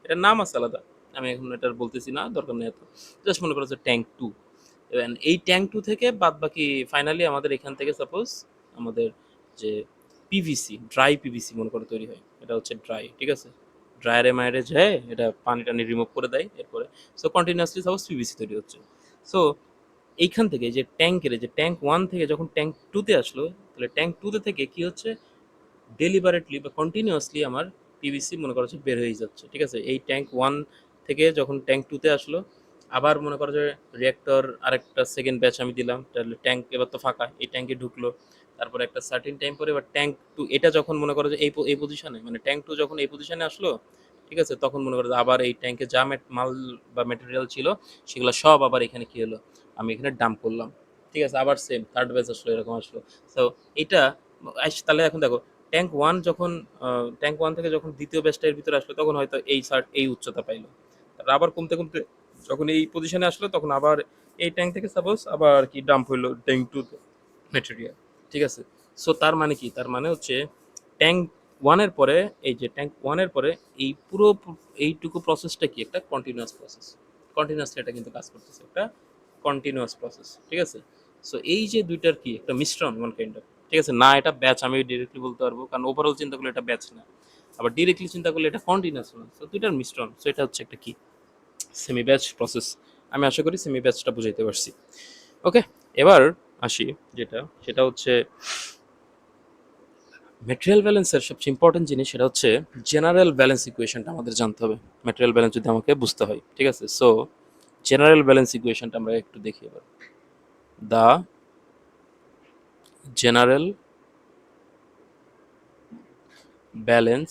এটার নাম আছে আলাদা, আমি এখন এটার বলতেছি না, দরকার নেই এত, জাস্ট মনে করো যে ট্যাঙ্ক টু। এবং এই ট্যাঙ্ক টু থেকে বাদ বাকি ফাইনালি আমাদের এখান থেকে সাপোজ আমাদের যে পিভিসি, ড্রাই পিভিসি মনে করে তৈরি হয়, এটা হচ্ছে ড্রাই, ঠিক আছে। ড্রায়ারে মায়ারে যায়, এটা পানি টানি রিমুভ করে দেয় এরপরে, সো কন্টিনিউয়াসলি সাপোজ পিভিসি তৈরি হচ্ছে। সো এইখান থেকে যে ট্যাঙ্কের যে ট্যাঙ্ক ওয়ান থেকে যখন ট্যাঙ্ক টুতে আসলো, তাহলে ট্যাঙ্ক টুতে থেকে কি হচ্ছে, ডেলিবারেটলি বা কন্টিনিউয়াসলি আমার পিভিসি মনে করো যে বের হয়ে যাচ্ছে, ঠিক আছে। এই ট্যাঙ্ক ওয়ান থেকে যখন ট্যাঙ্ক টুতে আসলো, আবার মনে করো যে রিঅ্যাক্টর আরেকটা সেকেন্ড ব্যাচ আমি দিলাম, তাহলে ট্যাঙ্ক এবার তো ফাঁকা, এই ট্যাঙ্কে ঢুকলো। তারপরে একটা সার্টিন টাইম পরে এবার ট্যাঙ্ক টু, এটা যখন মনে করো যে এই পজিশনে, মানে ট্যাঙ্ক টু যখন এই পজিশনে আসলো, ঠিক আছে, তখন মনে করো যে আবার এই ট্যাঙ্কে যা মাল বা মেটেরিয়াল ছিল সেগুলো সব আবার এখানে কি হলো, আমি এখানে ডাম্প করলাম, ঠিক আছে। আবার সেম থার্ড ব্যাচ আসলো, এরকম আসলো। তো এটা তাহলে এখন দেখো, ট্যাঙ্ক ওয়ান যখন ট্যাঙ্ক ওয়ান থেকে যখন দ্বিতীয় ব্যাচটা এর ভিতরে আসলো, তখন হয়তো এই উচ্চতা পাইলো। তারপর আবার কমতে কমতে যখন এই পজিশনে আসলো, তখন আবার এই ট্যাঙ্ক থেকে সাপোজ আবার কি ডাম্প হইলো ট্যাঙ্ক টু ম্যাটেরিয়াল, ঠিক আছে। সো তার মানে কি, তার মানে হচ্ছে ট্যাঙ্ক ওয়ানের পরে, এই যে ট্যাঙ্ক ওয়ানের পরে এই পুরো এইটুকু প্রসেসটা কি একটা কন্টিনিউয়াস প্রসেস, কন্টিনিউয়াসলি এটা কিন্তু কাজ করতেছে, একটা কন্টিনিউয়াস প্রসেস, ঠিক আছে। সো এই যে দুইটার কি একটা মিশ্রণ ওয়ান কাইন্ড অফ, ঠিক আছে। না এটা ব্যাচ আমি ডিরেক্টলি বলতে পারবো, কারণ ওভারঅল চিন্তা করলে এটা ব্যাচ না, আবার ডিরেক্টলি চিন্তা করলে এটা কন্টিনিউয়াস না, সো দুইটার মিশ্রণ। সো এটা হচ্ছে একটা কি সেমি ব্যাচ প্রসেস। আমি আশা করি সেমি ব্যাচটা বুঝাইতে পারছি। ওকে, এবার আসি যেটা, সেটা হচ্ছে ম্যাটেরিয়াল ব্যালেন্সের সবচেয়ে ইম্পর্টেন্ট জিনিস, সেটা হচ্ছে জেনারেল ব্যালেন্স ইকুয়েশনটা আমাদের জানতে হবে ম্যাটেরিয়াল ব্যালেন্স যদি আমাকে বুঝতে হয়, ঠিক আছে। সো জেনারেল ব্যালেন্স ইকুয়েশনটা আমরা একটু দেখি এবার। দ্য জেনারেল ব্যালেন্স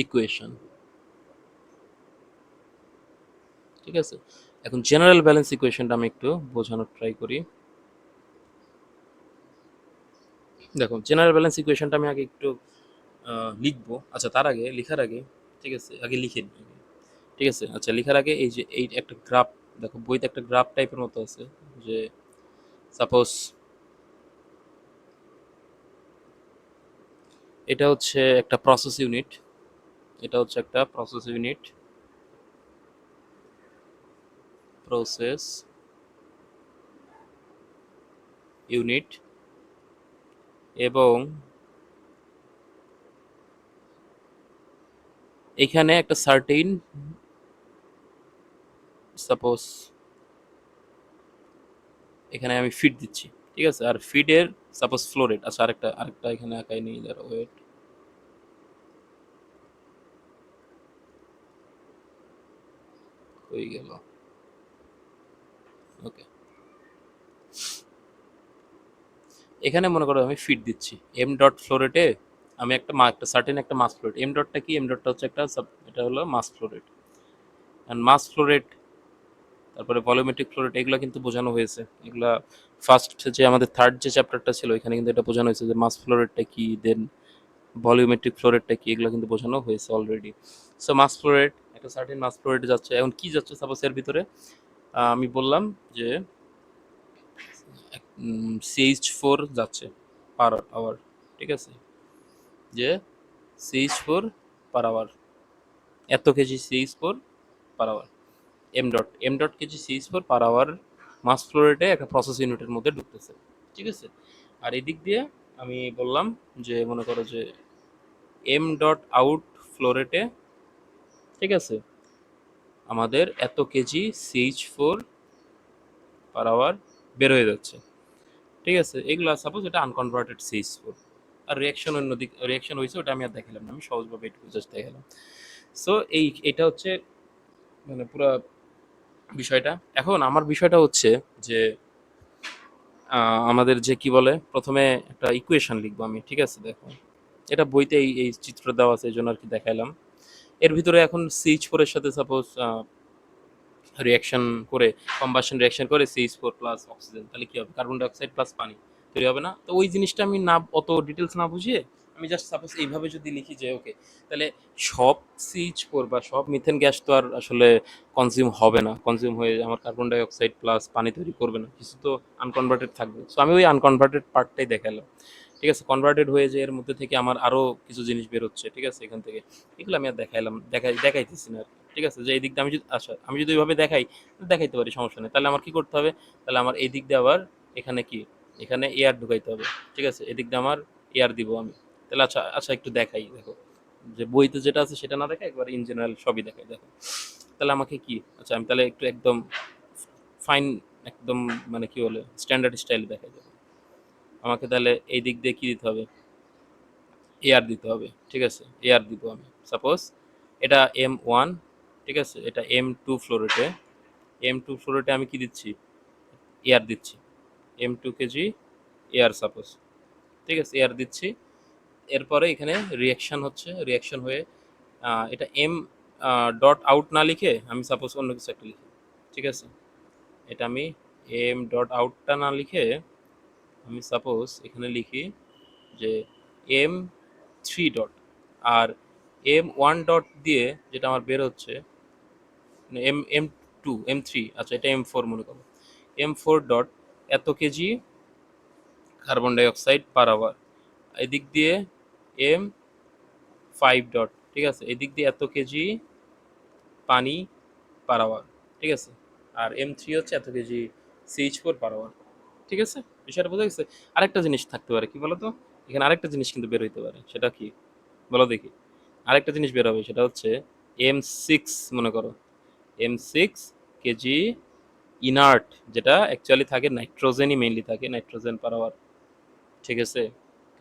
ইকুয়েশন, ঠিক আছে। এখন জেনারেল ব্যালেন্স ইকুয়েশনটা আমি একটু বোঝানোর ট্রাই করি। দেখো, জেনারেল ব্যালেন্স ইকুয়েশনটা আমি আগে একটু লিখবো, আচ্ছা তার আগে লিখার আগে, ঠিক আছে, আগে লিখে নিই, ঠিক আছে। আচ্ছা লিখার আগে এই যে এই একটা গ্রাফ, দেখো বইতে একটা গ্রাফ টাইপের মতো আছে, যে সাপোজ এটা হচ্ছে একটা প্রসেস ইউনিট, এটা হচ্ছে একটা প্রসেস ইউনিট, প্রসেস ইউনিট, এবং এখানে একটা সার্টেইন সাপোজ এখানে আমি ফিড দিচ্ছি, ঠিক আছে। আর ফিডের সাপোজ ফ্লো রেট, আচ্ছা আরেকটা আরেকটা এখানে আঁকাই নিয়ে যারা ওয়েট, হয়ে গেল। ওকে, এখানে মনে করো আমি ফিট দিচ্ছি এম ডট ফ্লো রেটে, আমি একটা সার্টেন একটা মাস ফ্লো রেট, এম ডটটা কি, এম ডটটা হচ্ছে একটা এটা হলো mass flow rate, and mass flow rate, তারপরে ভলিউমেট্রিক ফ্লো রেট, এগুলো কিন্তু বোঝানো হয়েছে। এগুলা ফার্স্ট যে আমাদের থার্ড যে চ্যাপ্টারটা ছিল এখানে কিন্তু এটা বোঝানো হয়েছে যে মাস ফ্লো রেটটা কি, দেন ভলিউমেট্রিক ফ্লো রেটটা কি, এগুলো কিন্তু বোঝানো হয়েছে already. So mass flow rate, একটা সার্টেন মাস ফ্লো রেটে যাচ্ছে, এখন কি যাচ্ছে সাপোজ এর ভিতরে আমি বললাম যে CH4 যাচ্ছে পার আওয়ার, ঠিক আছে, যে CH4 পার আওয়ার, এত KG CH4 per hour, M dot KG CH4 per hour mass flow রেটে একটা প্রসেস ইউনিটের মধ্যে ঢুকতেছে, ঠিক আছে। আর এদিক দিয়ে আমি বললাম যে মনে করো যে এম ডট আউট ফ্লো রেটে, ঠিক আছে, আমাদের এত কেজি CH4 পার আওয়ার বের হয়ে যাচ্ছে, ঠিক আছে। এগুলো সাপোজ এটা আনকনভার্টেড CH4, আর রিয়াকশন অন্য দিক রিয়াকশন হয়েছে ওটা আমি আর দেখালাম না, আমি সহজভাবে এটুকু জাস্ট দেখালাম। সো এটা হচ্ছে মানে পুরো বিষয়টা। এখন আমার বিষয়টা হচ্ছে যে আমাদের যে কি বলে প্রথমে একটা ইকুয়েশন লিখবো আমি, ঠিক আছে। দেখো এটা বইতে এই চিত্র দেওয়া আছে এই জন্য আর কি দেখাইলাম। এর ভিতরে এখন CH4 এর সাথে সাপোজ রিয়াকশন করে, কম্বাসন রিয়াকশন করে CH4 প্লাস অক্সিজেন, তাহলে কি হবে, কার্বন ডাইঅক্সাইড প্লাস পানি তৈরি হবে না? তো ওই জিনিসটা আমি না অত ডিটেলস না বুঝিয়ে আমি জাস্ট সাপোজ এইভাবে যদি লিখি যে ওকে, তাহলে সব CH4 বা সব মিথেন গ্যাস তো আর আসলে কনজিউম হবে না, কনজিউম হয়ে আমার কার্বন ডাইঅক্সাইড প্লাস পানি তৈরি করবে না, কিছু তো আনকনভার্টেড থাকবে। সো আমি ওই আনকনভার্টেড পার্টটাই দেখালাম, ঠিক আছে। কনভার্টেড হয়ে যে এর মধ্যে থেকে আমার আরো কিছু জিনিস বেরোচ্ছে, ঠিক আছে, এখান থেকে এগুলো আমি আর দেখাইতেছি না আর কি, ঠিক আছে। যে এই দিকটা আমি যদি আমি যদি ওইভাবে দেখাইতে পারি সমস্যা নেই, তাহলে আমার কি করতে হবে, তাহলে আমার এই দিক দিয়ে আবার এখানে কি, এখানে এয়ার ঢুকাইতে হবে, ঠিক আছে, এদিক দিয়ে আমার এয়ার দিব আমি। তাহলে আচ্ছা আচ্ছা একটু দেখাই, দেখো যে বইতে যেটা আছে সেটা না দেখা একবার ইন জেনারেল সবই দেখাই, দেখো তাহলে আমাকে কি, আচ্ছা আমি তাহলে একটু একদম ফাইন, একদম মানে কি বলে স্ট্যান্ডার্ড স্টাইলে দেখাই দেবো। আমাকে তাহলে এই দিক দিয়ে কি দিতে হবে, এয়ার দিতে হবে, ঠিক আছে, এয়ার দিব আমি। সাপোজ এটা M1, ঠিক আছে, এটা M2 ফ্লোরেটে, M2 ফ্লোরেটে আমি কি দিচ্ছি, এয়ার দিচ্ছি, M2 কেজি এয়ার সাপোজ, ঠিক আছে, এয়ার দিচ্ছি। এরপরে এখানে রিয়াকশন হচ্ছে, রিয়াকশন হয়ে এটা এম ডট আউট না লিখে আমি সাপোজ অন্য কিছু একটা লিখি, ঠিক আছে, এটা আমি এম ডট আউটটা না লিখে আমি সাপোজ এখানে লিখি যে M3 ডট, আর M1 ডট দিয়ে যেটা আমার বের হচ্ছে M2 M3, আচ্ছা এটা M4 মনে করো, M4 ডট এত KG carbon die oxide per hour, এদিক দিয়ে M5 ডট, ঠিক আছে, এদিক দিয়ে এত কেজি পানি পার আওয়ার, ঠিক আছে, আর M3 হচ্ছে এত কেজি CH4 পার আওয়ার, ঠিক আছে। বিষয়টা বোঝা গেছে। আরেকটা জিনিস থাকতে পারে কি বলতো, এখানে আরেকটা জিনিস কিন্তু বের হইতে পারে, সেটা কি বলো দেখি। আরেকটা জিনিস বের হবে সেটা হচ্ছে M6 মনে করো, M6 কেজি ইনার্ট, যেটা অ্যাকচুয়ালি থাকে নাইট্রোজেনই মেইনলি থাকে, নাইট্রোজেন পার আওয়ার, ঠিক আছে।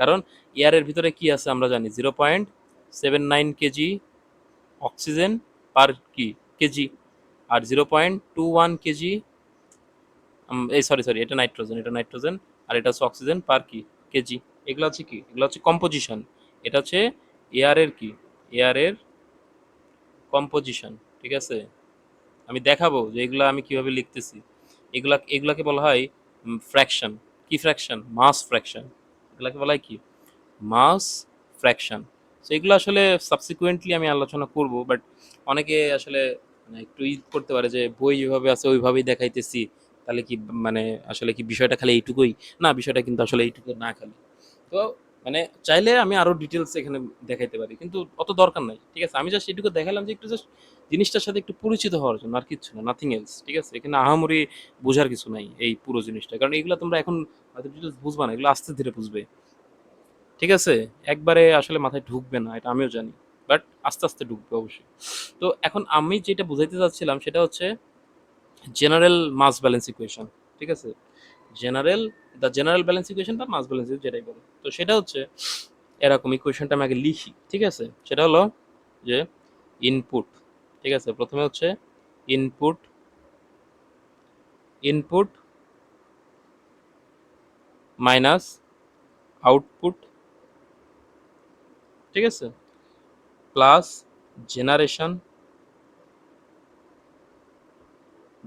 কারণ এয়ারের ভিতরে কি আছে আমরা জানি, 0.79 কেজি অক্সিজেন পার কি কেজি, আর 0.21 কেজি, এই সরি সরি এটা নাইট্রোজেন, এটা নাইট্রোজেন, আর এটা হচ্ছে অক্সিজেন পার কি কেজি। এগুলো হচ্ছে কি, এগুলো হচ্ছে কম্পোজিশন, এটা হচ্ছে এয়ারের কি, এয়ারের কম্পোজিশন, ঠিক আছে। আমি দেখাবো যে এগুলা আমি কিভাবে লিখতেছি। এগুলাকে বলা হয় ফ্র্যাকশন। কি ফ্র্যাকশন, মাস ফ্র্যাকশন, এগুলাকে বলা হয় কি মাস ফ্র্যাকশন। সো এগুলো আসলে সাবসিকুয়েন্টলি আমি আলোচনা করব, বাট অনেকে আসলে মানে একটু করতে পারে যে বই যেভাবে আছে ওইভাবেই দেখাইতেছি, তাহলে কি মানে আসলে কি বিষয়টা খালি এইটুকুই, না বিষয়টা কিন্তু আসলে এইটুকু না খালি। তো মানে চাইলে আমি আরো ডিটেলস এখানে দেখাইতে পারি, কিন্তু অত দরকার নাই, ঠিক আছে। আমি জাস্ট এটুকু দেখালাম যে একটু জাস্ট জিনিসটার সাথে একটু পরিচিত হওয়ার জন্য, আর কিছু না, নাথিং এলস, ঠিক আছে। এখানে আহামরি বোঝার কিছু নাই এই পুরো জিনিসটা, কারণ এগুলো তোমরা এখন হয়তো ডিটেলস বুঝবা না, এগুলো আস্তে ধীরে বুঝবে, ঠিক আছে। একবারে আসলে মাথায় ঢুকবে না, এটা আমিও জানি, বাট আস্তে আস্তে ঢুকবে অবশ্যই। তো এখন আমি যেটা বুঝাইতে চাচ্ছিলাম সেটা হচ্ছে জেনারেল মাস ব্যালেন্স ইকুয়েশন, ঠিক আছে। General the general balance equation বা মাস ব্যালেন্স যেটাই বলো, তো সেটা হচ্ছে এরকম ইকুয়েশনটা আমি আগে লিখি, ঠিক আছে। সেটা হলো যে ইনপুট, ঠিক আছে, প্রথমে হচ্ছে ইনপুট ইনপুট মাইনাস আউটপুট, ঠিক আছে, plus generation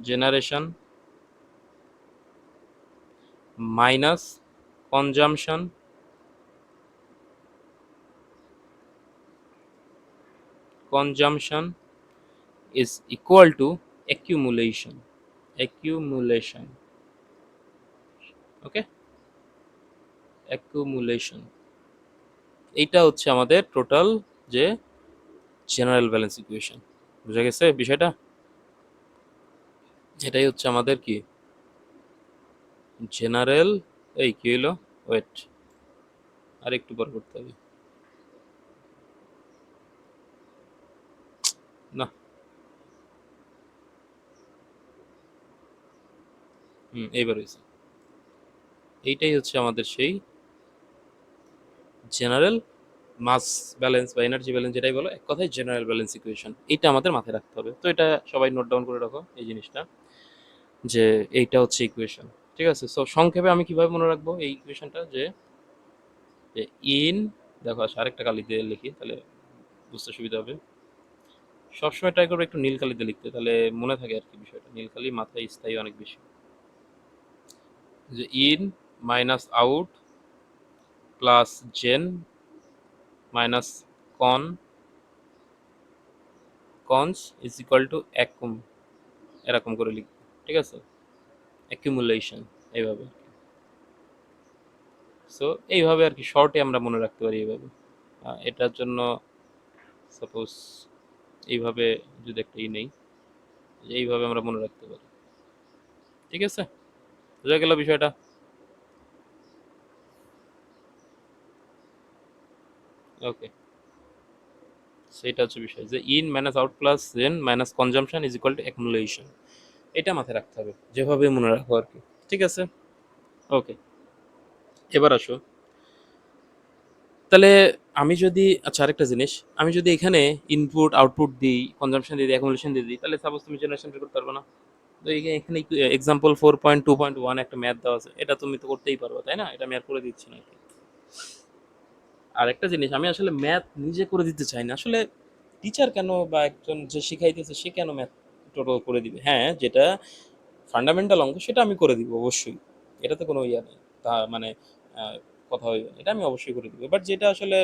generation minus consumption consumption is equal to accumulation accumulation okay, accumulation। এইটা হচ্ছে আমাদের টোটাল যে জেনারেল ব্যালেন্স ইকুয়েশন। বুঝা গেছে বিষয়টা? এটাই হচ্ছে আমাদের কি জেনারেল, এই কি হলো, ওয়েট আর একটু পর করতে হবে না, এইবার হয়েছে। এইটাই হচ্ছে আমাদের সেই জেনারেল মাস ব্যালেন্স বা এনার্জি ব্যালেন্স, যেটাই বলো এক কথায় জেনারেল ব্যালেন্স ইকুয়েশন। এইটা আমাদের মাথায় রাখতে হবে। তো এটা সবাই নোট ডাউন করে রাখো এই জিনিসটা, যে এইটা হচ্ছে ইকুয়েশন। ঠিক আছে, সো সংক্ষেপে আমি কিভাবে মনে রাখবো এই ইকুয়েশনটা, যে যে ইন, দেখো আরেকটা কালি দিয়ে লিখি তাহলে বুঝতে সুবিধা হবে। সবসময় ট্রাই করবো একটু নীল কালিতে লিখতে, তাহলে মনে থাকে আর কি বিষয়টা। নীল কালি মাথায় স্থায়ী অনেক বেশি। যে in minus out plus gen minus con cons is equal to accum, এরকম করে লিখবো। ঠিক আছে, অ্যাকুমুলেশন, এইভাবে। সো এইভাবে আর কি শর্টে আমরা মনে রাখতে পারি এইভাবে। এটার জন্য সাপোজ এইভাবে যদি একটা নেই, এইভাবে আমরা মনে রাখতে পারি। ঠিক আছে, বোঝা গেল বিষয়টা? ওকে, সেটা হচ্ছে বিষয়, যে in minus out plus gen minus consumption is equal to accumulation. এটা মাথায় রাখতে হবে, যেভাবে মনে রাখো আর কি। ঠিক আছে, ওকে। এবার আসো, তাহলে আমি যদি, আচ্ছা আরেকটা জিনিস, আমি যদি এখানে ইনপুট আউটপুট দিই, কনজাম্পশন দিয়ে দিই, অ্যাকুমুলেশন দিয়ে দিই, তাহলে সাপোজ তুমি জেনারেশন বের করতে পারবে না। তো এখানে এক্সাম্পল 4.2.1 একটা ম্যাথ দেওয়া আছে, এটা তুমি তো করতেই পারবে, তাই না? এটা আমি আর করে দিচ্ছি না। আর একটা জিনিস, আমি আসলে ম্যাথ নিজে করে দিতে চাই না আসলে। টিচার কেন বা একজন যে শিখাইতেছে সে কেন ম্যাথ টোটাল করে দিবে? হ্যাঁ, যেটা ফান্ডামেন্টাল অঙ্ক সেটা আমি করে দিব অবশ্যই, এটাতে কোনো ইয়া নেই, তা মানে আহ, কথা হইবে না। এটা আমি অবশ্যই করে দিব, বাট যেটা আসলে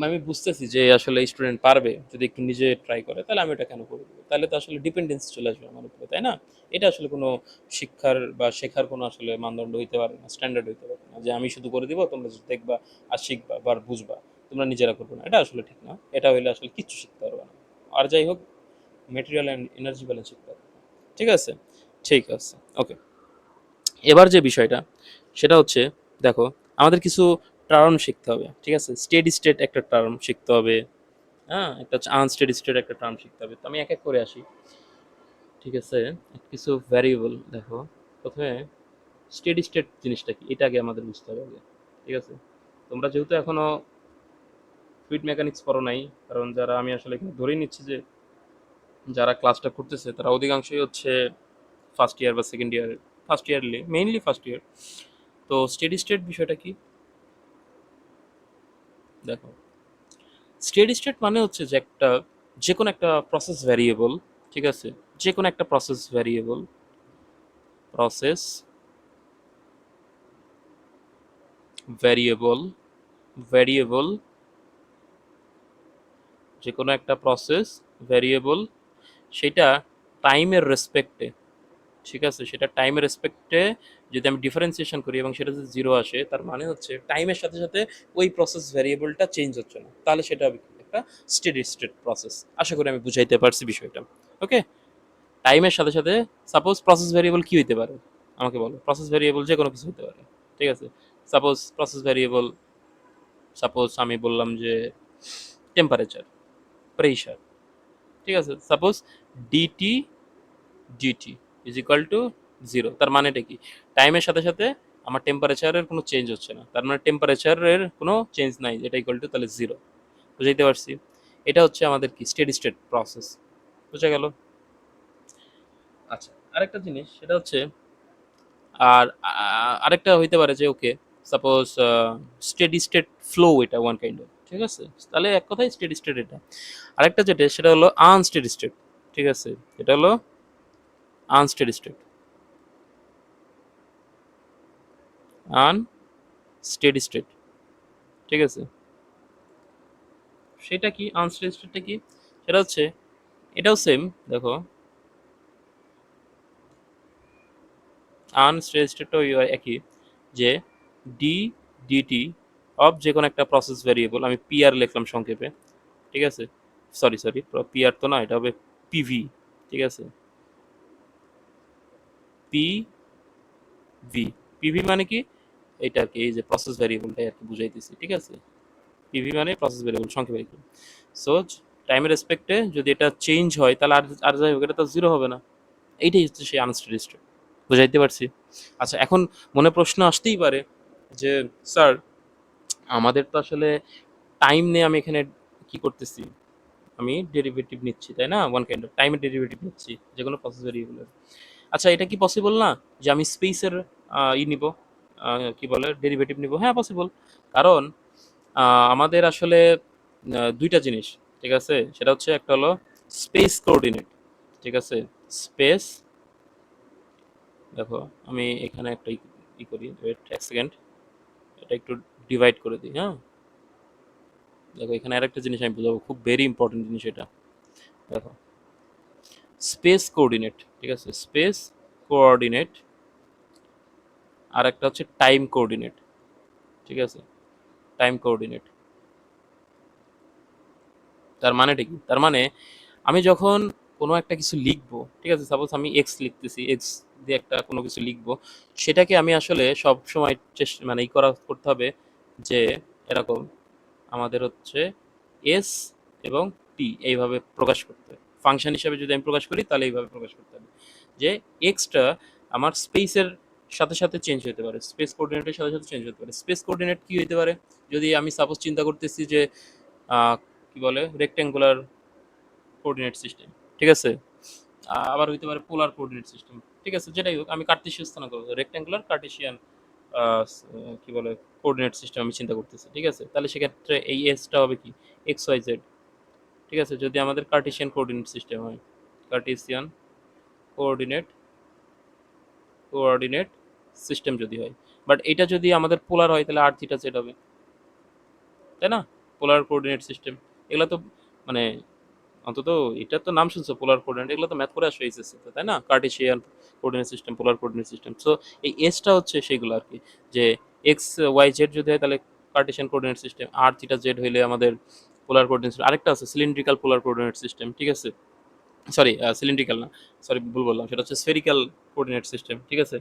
আমি বুঝতেছি যে আসলে স্টুডেন্ট পারবে যদি একটু নিজে ট্রাই করে, তাহলে আমি এটা কেন করে দেবো? তাহলে তো আসলে ডিপেন্ডেন্সি চলে আসবে আমার উপরে, তাই না? এটা আসলে কোনো শিক্ষার বা শেখার কোনো আসলে মানদণ্ড হইতে পারে না, স্ট্যান্ডার্ড হইতে পারে না, যে আমি শুধু করে দিব, তোমরা শুধু দেখবা আর শিখবা বা আর বুঝবা, তোমরা নিজেরা করবে না। এটা আসলে ঠিক না, এটা হইলে আসলে কিচ্ছু শিখতে পারবে না। আর যাই হোক, মেটেরিয়াল অ্যান্ড এনার্জি ব্যালেন্স শিখতে পারবে। ঠিক আছে, ঠিক আছে, ওকে। এবার যে বিষয়টা সেটা হচ্ছে, দেখো আমাদের কিছু টার্ম শিখতে হবে। ঠিক আছে, স্টেডি স্টেট একটা টার্ম শিখতে হবে, হ্যাঁ, একটা হচ্ছে আনস্টেডি স্টেট একটা টার্ম শিখতে হবে। তো আমি এক এক করে আসি। ঠিক আছে, কিছু ভ্যারিয়েবল দেখো, প্রথমে স্টেডি স্টেট জিনিসটা কি এটা আগে আমাদের বুঝতে হবে আগে। ঠিক আছে, তোমরা যেহেতু এখনো ফ্লুইড মেকানিক্স পড়ো নাই, কারণ যারা, আমি আসলে এখানে ধরেই নিচ্ছি যে যারা ক্লাসটা করতেছে তারা অধিকাংশই হচ্ছে ফার্স্ট ইয়ার বা second year, first yearly mainly first year. তো স্টেডি স্টেট বিষয়টা কি দেখো, স্টেডি স্টেট মানে হচ্ছে যে একটা, যে কোনো একটা প্রসেস ভ্যারিয়েবল, ঠিক আছে, যে কোনো একটা প্রসেস ভ্যারিয়েবল ভ্যারিয়েবল যে কোনো একটা প্রসেস ভ্যারিয়েবল, সেটা টাইমের রেসপেক্টে, ঠিক আছে, সেটা টাইমের রেসপেক্টে যদি আমি ডিফারেন্সিয়েশন করি এবং সেটা যদি জিরো আসে, তার মানে হচ্ছে টাইমের সাথে সাথে ওই প্রসেস ভ্যারিয়েবলটা চেঞ্জ হচ্ছে না, তাহলে সেটা হবে কি? একটা স্টেডি স্টেট প্রসেস। আশা করি আমি বুঝাইতে পারছি বিষয়টা। ওকে, টাইমের সাথে সাথে সাপোজ প্রসেস ভ্যারিয়েবল কি হইতে পারে আমাকে বলো? প্রসেস ভ্যারিয়েবল যে কোনো কিছু হতে পারে। ঠিক আছে, সাপোজ প্রসেস ভ্যারিয়েবল, সাপোজ আমি বললাম যে টেম্পারেচার, প্রেশার, ঠিক আছে, suppose DT DT is equal to zero, তার মানেটা কি? টাইমের সাথে সাথে আমার টেম্পারেচারের কোনো চেঞ্জ হচ্ছে না, তার মানে টেম্পারেচারের কোনো চেঞ্জ নাই, যেটা ইকুয়াল টু তাহলে জিরো। বুঝাইতে পারছি? এটা হচ্ছে আমাদের কি স্টেডি স্টেট প্রসেস। বুঝা গেল? আচ্ছা, আরেকটা জিনিস সেটা হচ্ছে, আর আরেকটা হইতে পারে যে ওকে, সাপোজ স্টেডি স্টেট ফ্লো, এটা ওয়ান কাইন্ড অফ, ঠিক আছে? তাহলে এক কথায় স্টেডি স্টেট এটা। আরেকটা যেটা সেটা হলো আনস্টেডি স্টেট, ঠিক আছে? এটা হলো আনস্টেডি স্টেট, আনস্টেডি স্টেট, ঠিক আছে? সেটা কি আনস্টেডি স্টেটটা কি? সেটা হচ্ছে, এটাও সেম, দেখো, আনস্টেডি স্টেটটাও একই, যে ডি ডিটি অফ যে কোনো একটা প্রসেস ভ্যারিয়েবল, আমি পিআর লিখলাম সংক্ষেপে, ঠিক আছে? সরি সরি, পিআর তো না, এটা হবে পিভি, ঠিক আছে? পিভি, পিভি মানে কি? এটা আর কি, এই যে প্রসেস ভ্যারিয়েবলটাই আর কি বুঝাইতেছি, ঠিক আছে? পিভি মানে প্রসেস ভ্যারিয়েবল সংক্ষেপে লিখলাম। সো টাইমের রেসপেক্টে যদি এটা চেঞ্জ হয় তাহলে আর আর যাই হোক এটা তো জিরো হবে না। এইটাই হচ্ছে সেই আনস্টেডি স্টেট। বুঝাইতে পারছি? আচ্ছা, এখন মনে প্রশ্ন আসতেই পারে যে স্যার, আমাদের তো আসলে টাইম নিয়ে আমি এখানে কি করতেছি, আমি ডেরিভেটিভ নিচ্ছি, তাই না? ওয়ান কাইন্ড অফ টাইমের ডেরিভেটিভ নিচ্ছি যে কোনো প্রসেস ভেরিয়েবলের। আচ্ছা, এটা কি পসিবল না যে আমি স্পেসের নিব, কি বলে, ডেরিভেটিভ নিব? হ্যাঁ, পসিবল। কারণ আমাদের আসলে দুইটা জিনিস, ঠিক আছে? সেটা হচ্ছে, একটা হলো স্পেস কোঅর্ডিনেট, ঠিক আছে? স্পেস, দেখো আমি এখানে একটা ই করি, ওয়েট এক সেকেন্ড, এটা একটু ডিভাইড করে দিই, হ্যাঁ? দেখো এখানে আরেকটা জিনিস আমি বুঝাবো, খুব ভেরি ইম্পর্টেন্ট জিনিস এটা। দেখো, স্পেস কোঅর্ডিনেট, ঠিক আছে? স্পেস কোঅর্ডিনেট, আর একটা হচ্ছে টাইম কোঅর্ডিনেট, ঠিক আছে? টাইম কোঅর্ডিনেট, তার মানেটা কি? তার মানে আমি যখন কোনো একটা কিছু লিখবো, ঠিক আছে? সাপোজ আমি এক্স লিখতেছি, এক্স দিয়ে একটা কোনো কিছু লিখবো, সেটাকে আমি আসলে সব সময় চেষ্টা, মানে করতে হবে যে এরকম, আমাদের হচ্ছে এস এবং টি এইভাবে প্রকাশ করতে হবে। ফাংশন হিসাবে যদি আমি প্রকাশ করি তাহলে এইভাবে প্রকাশ করতে হবে যে এক্সটা আমার স্পেসের সাথে সাথে চেঞ্জ হতে পারে, স্পেস কোঅর্ডিনেটের সাথে সাথে চেঞ্জ হতে পারে। স্পেস কোঅর্ডিনেট কি হতে পারে? যদি আমি সাপোজ চিন্তা করতেছি যে কি বলে, রেক্টেঙ্গুলার কোঅর্ডিনেট সিস্টেম, ঠিক আছে? আবার হইতে পারে পোলার কোঅর্ডিনেট সিস্টেম, ঠিক আছে? যেটাই হোক, আমি কার্টেসিয়ান স্থানাঙ্ক, রেক্টেঙ্গুলার কার্টেসিয়ান কি বলে, কোঅর্ডিনেট সিস্টেম আমি চিন্তা করতেছি, ঠিক আছে? তাহলে সেক্ষেত্রে এই এসটা হবে কি, এক্স ওয়াই জেড, ঠিক আছে? যদি আমাদের কার্টেসিয়ান কোঅর্ডিনেট সিস্টেম হয়, কার্টেসিয়ান কোঅর্ডিনেট কোঅর্ডিনেট সিস্টেম যদি হয়, বাট এটা যদি আমাদের পোলার হয় তাহলে আর থিটা জেড হবে, তাই না? পোলার কোঅর্ডিনেট সিস্টেম, এগুলো তো মানে অন্তত এটার তো নাম শুনছো, পোলার কোঅর্ডিনেট, এগুলো তো ম্যাথ করে আসো এইচএসসি তে, তাই না? Cartesian coordinate system, polar coordinate system. So এই এসটা হচ্ছে সেগুলো আর কি, যে এক্স ওয়াই জেড যদি হয় তাহলে কার্টেসিয়ান কোঅর্ডিনেট সিস্টেম, আর থিটা জেড হইলে আমাদের পোলার কোঅর্ডিনেট সিস্টেম। আরেকটা আছে সিলিন্ড্রিক্যাল পোলার কোঅর্ডিনেট সিস্টেম, ঠিক আছে? সরি, সিলিন্ড্রিক্যাল না, সরি ভুল বললাম, সেটা হচ্ছে স্ফেরিক্যাল কোঅর্ডিনেট সিস্টেম, ঠিক আছে?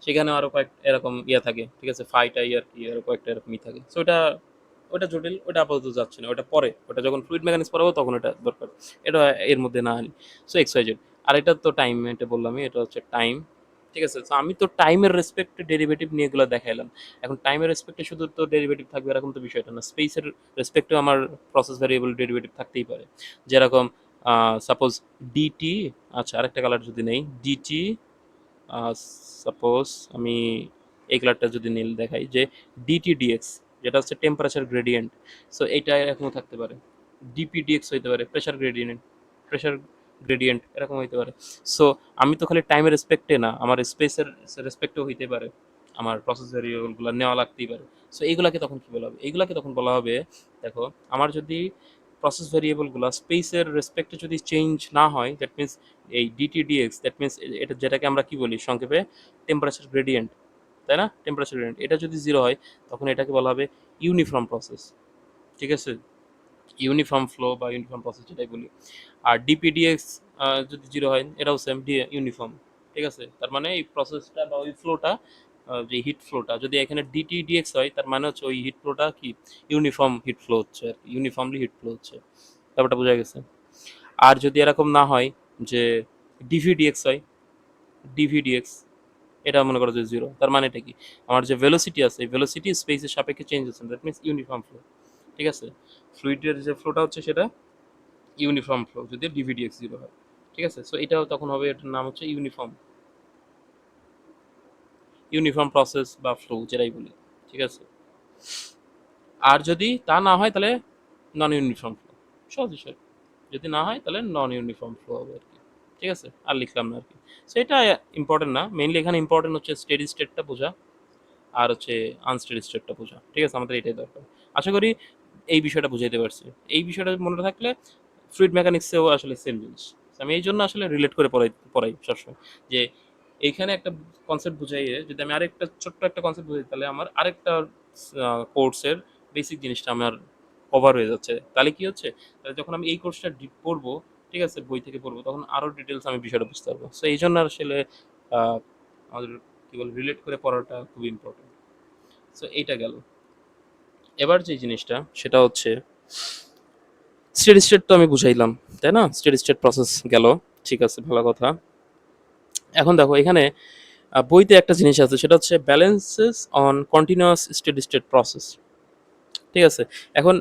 সেখানে আরো কয়েক এরকম ইয়ে থাকে, ঠিক আছে? ফাইটাই আর কি, আরো কয়েকটা এরকমই থাকে। সো ওটা, ওটা জটিল, ওটা আপাতত যাচ্ছে না, ওটা পরে, ওটা যখন ফ্লুইড মেকানিক্স পড়াবো তখন এটা দরকার, এটা এর মধ্যে না আনি। So x y z. আর এটা তো টাইম, এটা বললামই, এটা হচ্ছে টাইম, ঠিক আছে? তো আমি তো টাইমের রেসপেক্টে ডেরিভেটিভ নিয়ে এগুলো দেখাইলাম। এখন টাইমের রেসপেক্টে শুধু তো ডেরিভেটিভ থাকবে এরকম তো বিষয়টা না, স্পেসের রেসপেক্টেও আমার প্রসেস ভ্যারিয়েবল ডেরিভেটিভ থাকতেই পারে। যেরকম সাপোজ ডিটি, আচ্ছা আরেকটা কালার যদি নেই, ডিটি, সাপোজ আমি এই কালারটা যদি নীল দেখাই, যে ডিটি ডিএক্স, যেটা হচ্ছে টেম্পারেচার গ্রেডিয়েন্ট, সো এইটা এরকমও থাকতে পারে। ডিপি ডিএক্স হইতে পারে প্রেশার গ্রেডিয়েন্ট, প্রেশার গ্রেডিয়েন্ট এরকম হইতে পারে। সো আমি তো খালি টাইমের রেসপেক্টে না, আমার স্পেসের রেসপেক্টেও হইতে পারে, আমার প্রসেস ভেরিয়েবলগুলো নেওয়া লাগতেই পারে। সো এইগুলাকে তখন কি বলা হবে? এইগুলাকে তখন বলা হবে, দেখো, আমার যদি প্রসেস ভেরিয়েবলগুলো স্পেসের রেসপেক্টে যদি চেঞ্জ না হয়, দ্যাট মিনস এই ডিটি ডিএক্স, দ্যাট মিনস এটা যেটাকে আমরা কি বলি সংক্ষেপে, টেম্পারেচার গ্রেডিয়েন্ট, তাই না? টেম্পারেচার গ্রেডিয়েন্ট, এটা যদি জিরো হয় তখন এটাকে বলা হবে ইউনিফর্ম প্রসেস, ঠিক আছে? ইউনিফর্ম ফ্লো বা ইউনিফর্ম প্রসেস যেটাই বলি। আর ডিপিডিএক্স যদি জিরো হয়, এটাও সেম ইউনিফর্ম, ঠিক আছে? তার মানে এই প্রসেসটা বা ওই ফ্লোটা, যে হিট ফ্লোটা যদি এখানে ডিটিডিএক্স হয়, তার মানে হচ্ছে ওই হিট ফ্লোটা কি, ইউনিফর্ম হিট ফ্লো হচ্ছে আর কি, ইউনিফর্মলি হিট ফ্লো হচ্ছে। ব্যাপারটা বোঝা গেছে? আর যদি এরকম না হয়, যে ডিভিডিএক্স হয়, ডিভিডিএক্স, এটা মনে করো যে জিরো, তার মানে এটা কি, আমার যে ভেলোসিটি আছে, এই ভেলোসিটি স্পেসের সাপেক্ষে চেঞ্জ হচ্ছে, দ্যাট মিনস ইউনিফর্ম ফ্লো, ঠিক আছে? ফ্লুইডের যে ফ্লোটা হচ্ছে সেটা ইউনিফর্ম ফ্লো যদি ডিভিডিএক্স জিরো হয়, ঠিক আছে? সো এটাও তখন হবে, এটার নাম হচ্ছে ইউনিফর্ম প্রসেস বা ফ্লো যেটাই বলি। ঠিক আছে? আর যদি তা না হয় তাহলে নন ইউনিফর্ম ফ্লো। সহজ বিষয়। যদি না হয় তাহলে নন ইউনিফর্ম ফ্লো হবে আর কি। ঠিক আছে? আর লিখলাম না আর কি। সো এটা ইম্পর্টেন্ট না। মেইনলি এখানে ইম্পর্টেন্ট হচ্ছে স্টেডি স্টেটটা বোঝা আর হচ্ছে আনস্টেডি স্টেটটা বোঝা। ঠিক আছে? আমাদের এটাই দরকার। আশা করি এই বিষয়টা বুঝাইতে পারছি। এই বিষয়টা মনে থাকলে ফ্লুইড মেকানিক্সেও আসলে সেম জিনিস। আমি এই জন্য আসলে রিলেট করে পড়াই সবসময় যে এইখানে একটা কনসেপ্ট বুঝাইয়ে যদি আমি আরেকটা ছোট্ট একটা কনসেপ্ট বুঝাই তাহলে আমার আরেকটা কোর্সের বেসিক জিনিসটা আমার কভার হয়ে যাচ্ছে। তাহলে কি হচ্ছে, তাহলে যখন আমি এই কোর্সটা ডিপ পড়বো, ঠিক আছে, বই থেকে পড়বো, তখন আরও ডিটেলস আমি বিষয়টা বুঝতে পারবো। সো এই জন্য আসলে আহ, আমাদের কি বল রিলেট করে পড়াটা খুব ইম্পর্টেন্ট। সো এইটা গেল। এবার যে জিনিসটা সেটা হচ্ছে স্টেডি স্টেট তো আমি বুঝাইলাম, তাই না? স্টেডি স্টেট প্রসেস গেল, ঠিক আছে, ভালো কথা। এখন দেখো এখানে বইতে একটা জিনিস আছে, সেটা হচ্ছে balances on continuous steady state process. ঠিক আছে? এখন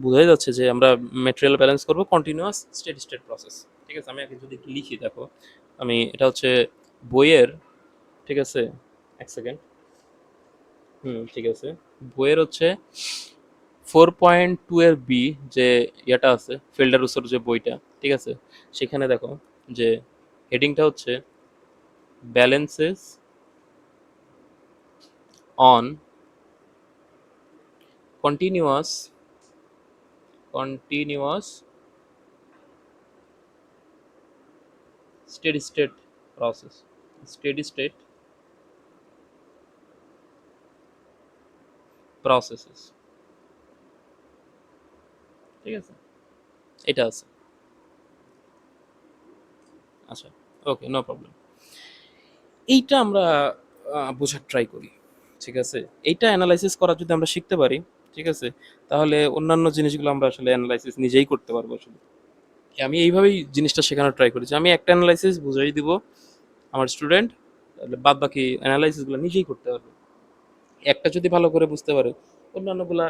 বোঝাই যাচ্ছে যে আমরা ম্যাটেরিয়াল ব্যালেন্স করব কন্টিনিউয়াস স্টেডি স্টেট প্রসেস। ঠিক আছে? আমি আগে যদি একটু লিখি, দেখো আমি এটা হচ্ছে বইয়ের, ঠিক আছে, এক সেকেন্ড, ঠিক আছে, বইয়ের হচ্ছে 4.2 এর বি যে ইয়েটা আছে ফিল্ডার উসর যে বইটা, ঠিক আছে, সেখানে দেখো যে হেডিংটা হচ্ছে balances on continuous continuous steady state process, steady state processes. ঠিক আছে? এটা আছে। আচ্ছা, ওকে, নো প্রবলেম। এইটা আমরা বোঝার ট্রাই করি। ঠিক আছে? এইটা অ্যানালাইসিস করা যদি আমরা শিখতে পারি, ঠিক আছে, তাহলে অন্যান্য জিনিসগুলো আমরা আসলে অ্যানালাইসিস নিজেই করতে পারবো আসলে। আমি এইভাবেই জিনিসটা শেখানোর ট্রাই করি যে আমি একটা অ্যানালাইসিস বুঝাই দিব আমার স্টুডেন্ট, তাহলে বাদ বাকি অ্যানালাইসিসগুলো নিজেই করতে পারবে। একটা যদি ভালো করে বুঝতে পারে, অন্যান্যগুলা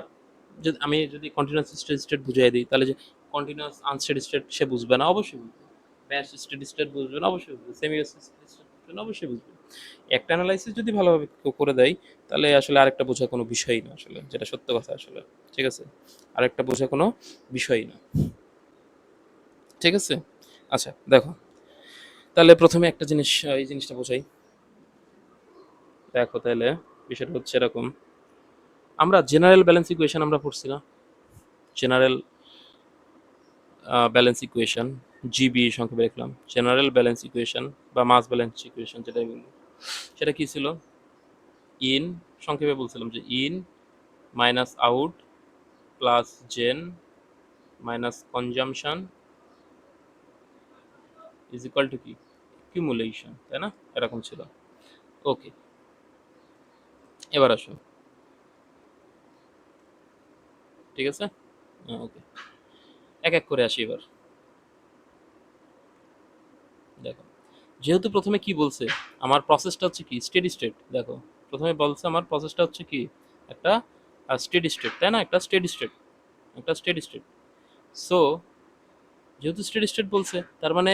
যদি আমি যদি কন্টিনিউয়াস স্টেডি স্টেট বুঝিয়ে দিই, তাহলে যে কন্টিনিউয়াস আনস্টেডি স্টেট সে বুঝবে না, অবশ্যই বুঝবে। ব্যাচ স্টেডি স্টেট বুঝবে না, অবশ্যই বুঝবে। সেমি স্টেডি স্টেট বুঝবে না, অবশ্যই বুঝবে। একটা অ্যানালাইসিস যদি ভালোভাবে কেউ করে দেয়, তাহলে আসলে আরেকটা বোঝা কোনো বিষয়ই না আসলে, যেটা সত্য কথা আসলে। ঠিক আছে? আরেকটা বোঝা কোনো বিষয়ই না। ঠিক আছে? আচ্ছা, দেখো তাহলে প্রথমে একটা জিনিস, এই জিনিসটা বোঝাই। দেখো তাহলে বিষয়টা হচ্ছে এরকম, আমরা জেনারেল ব্যালেন্স ইকুয়েশন আমরা পড়ছি না? জেনারেল ব্যালেন্স ইকুয়েশন, জিবি সংক্ষেপে লিখলাম, জেনারেল ব্যালেন্স ইকুয়েশন বা মাস ব্যালেন্স ইকুয়েশন যেটাই বলি, সেটা কি ছিল? ইন, সংক্ষেপে বলছিলাম যে in minus out plus gen minus consumption is equal to কি? অ্যাকিউমুলেশন, তাই না? এরকম ছিল। ওকে, এবার আসো। ঠিক আছে? ওকে, এক এক করে আসি এবার। দেখো, যেহেতু প্রথমে কি বলছে, আমার প্রসেসটা হচ্ছে কি স্টেডি স্টেট। দেখো প্রথমে বলছে আমার প্রসেসটা হচ্ছে কি একটা স্টেডি স্টেট, তাই না? একটা স্টেডি স্টেট। সো যেহেতু স্টেডি স্টেট বলছে, তার মানে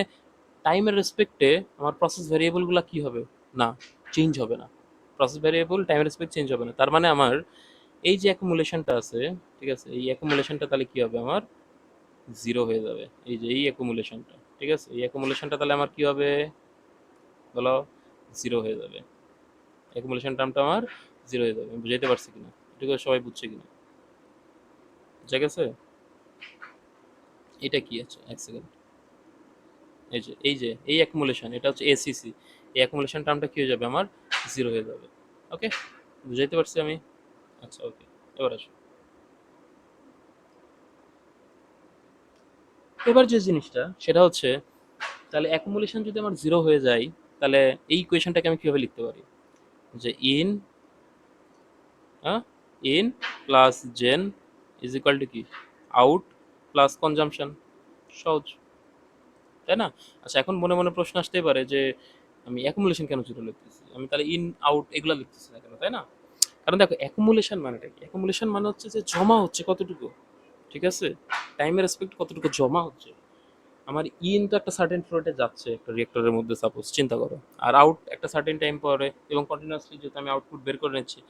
টাইমের রেসপেক্টে আমার প্রসেস ভ্যারিয়েবলগুলো কি হবে না, চেঞ্জ হবে না। প্রসেস ভ্যারিয়েবল টাইমের রেসপেক্ট চেঞ্জ হবে না, তার মানে আমার এই যে অ্যাকুমুলেশনটা আছে, ঠিক আছে, এই অ্যাকুমুলেশনটা তাহলে কি হবে আমার জিরো হয়ে যাবে। এই যে এই অ্যাকুমুলেশনটা, ঠিক আছে, এই অ্যাকুমুলেশনটা তাহলে আমার কি হবে বলো? জিরো হয়ে যাবে। অ্যাকুমুলেশন টার্মটা আমার জিরো হয়ে যাবে। আমি বুঝাইতে পারছি কিনা, এটুকু সবাই বুঝছে কিনা, বুঝা গেছে? এটা কি আছে এক সেকেন্ড, এই যে এই অ্যাকুমুলেশন, এটা হচ্ছে এসিসি। এই অ্যাকুমুলেশন টার্মটা কি হয়ে যাবে আমার জিরো হয়ে যাবে। ওকে, বুঝাইতে পারছি আমি? আচ্ছা, ওকে, এবার আসো। এবার যে জিনিসটা সেটা হচ্ছে, তাহলে অ্যাকুমুলেশন যদি আমার জিরো হয়ে যায়, তাহলে এই ইকুয়েশনটাকে আমি কিভাবে লিখতে পারি? যে in plus gen is equal to কি আউট প্লাস কনজাম্পশন। সহজ, তাই না? আচ্ছা, এখন মনে মনে প্রশ্ন আসতেই পারে যে আমি অ্যাকুমুলেশন কেন জিরো লিখতেছি, আমি তাহলে ইন আউট এগুলো লিখতেছি না কেন, তাই না? কারণ দেখো অ্যাকুমুলেশন মানেটা কি, অ্যাকুমুলেশন মানে হচ্ছে যে জমা হচ্ছে কতটুকু, ঠিক আছে, টাইমের রেসপেক্ট কতটুকু জমা হচ্ছে। আমার ইন তো একটা সার্টেন ফ্লোতে যাচ্ছে একটা রিয়েক্টরের মধ্যে, সাপোজ চিন্তা করো, আর আউট একটা সার্টেন টাইম পরে, এবং কন্টিনিউয়াসলি যেহেতু আমি আউটপুট বের করে নিচ্ছি,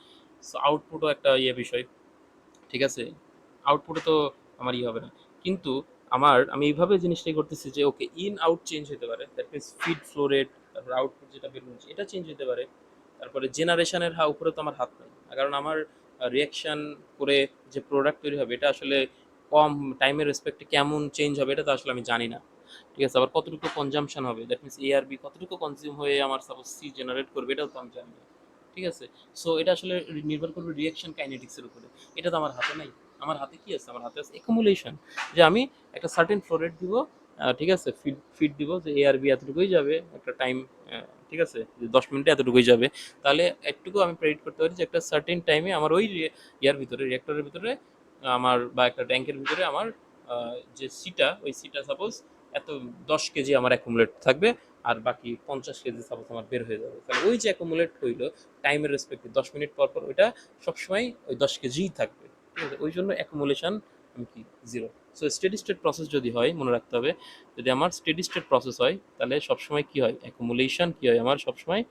সো আউটপুটও একটা বিষয়, ঠিক আছে? আউটপুটে তো আমার হবে না, কিন্তু আমি এইভাবে জিনিসটাই করতেছি যে ওকে ইন আউট চেঞ্জ হতে পারে, that means feed flow rate, তারপরে আউটপুট যেটা বের হচ্ছে এটা চেঞ্জ হতে পারে, তারপরে জেনারেশনের উপরে তো আমার হাত নাই, কারণ আমার রিয়াকশন করে যে প্রোডাক্ট তৈরি হবে এটা আসলে কম টাইমের রেসপেক্টে কেমন চেঞ্জ হবে এটা তো আসলে আমি জানি না, ঠিক আছে? আবার কতটুকু কনজাম্পশন হবে, দ্যাট মিনস এ আর বি কতটুকু কনজিউম হয়ে আমার সাপোজ সি জেনারেট করবে এটাও তো আমি জানি না, ঠিক আছে? সো এটা আসলে নির্ভর করবে রিয়াকশন কাইনেটিক্সের উপরে, এটা তো আমার হাতে নাই। আমার হাতে কি আছে? আমার হাতে আছে একুমুলেশন, যে আমি একটা সার্টেন ফ্লো রেট দিব, ঠিক আছে, ফিড ফিড দিব যে এ আর বি এতটুকুই যাবে একটা টাইম, ঠিক আছে, যে 10 মিনিটে এতটুকুই যাবে, তাহলে একটুকু আমি প্রেডিক্ট করতে পারি যে একটা সার্টেন টাইমে আমার ওই ইয়ার ভিতরে, রিয়েক্টরের ভিতরে আমার, বা একটা ট্যাঙ্কের ভিতরে আমার যে সিটা, ওই সিটা সাপোজ এত 10 কেজি আমার অ্যাকুমুলেট থাকবে, আর বাকি 50 কেজি সাপোজ আমার বের হয়ে যাবে, তাহলে ওই যে অ্যাকুমুলেট হইলো টাইমের রেসপেক্টে 10 মিনিট পর পর ওইটা সবসময় ওই 10 কেজিই থাকবে, ঠিক আছে? ওই জন্য অ্যাকুমুলেশন আমি কি zero. So steady state process যদি হয়, মনে রাখতে হবে, যদি আমার স্টেডি স্টেট প্রসেস হয় তাহলে সবসময় কি হয়, অ্যাকুমুলেশন কি হয় আমার সবসময়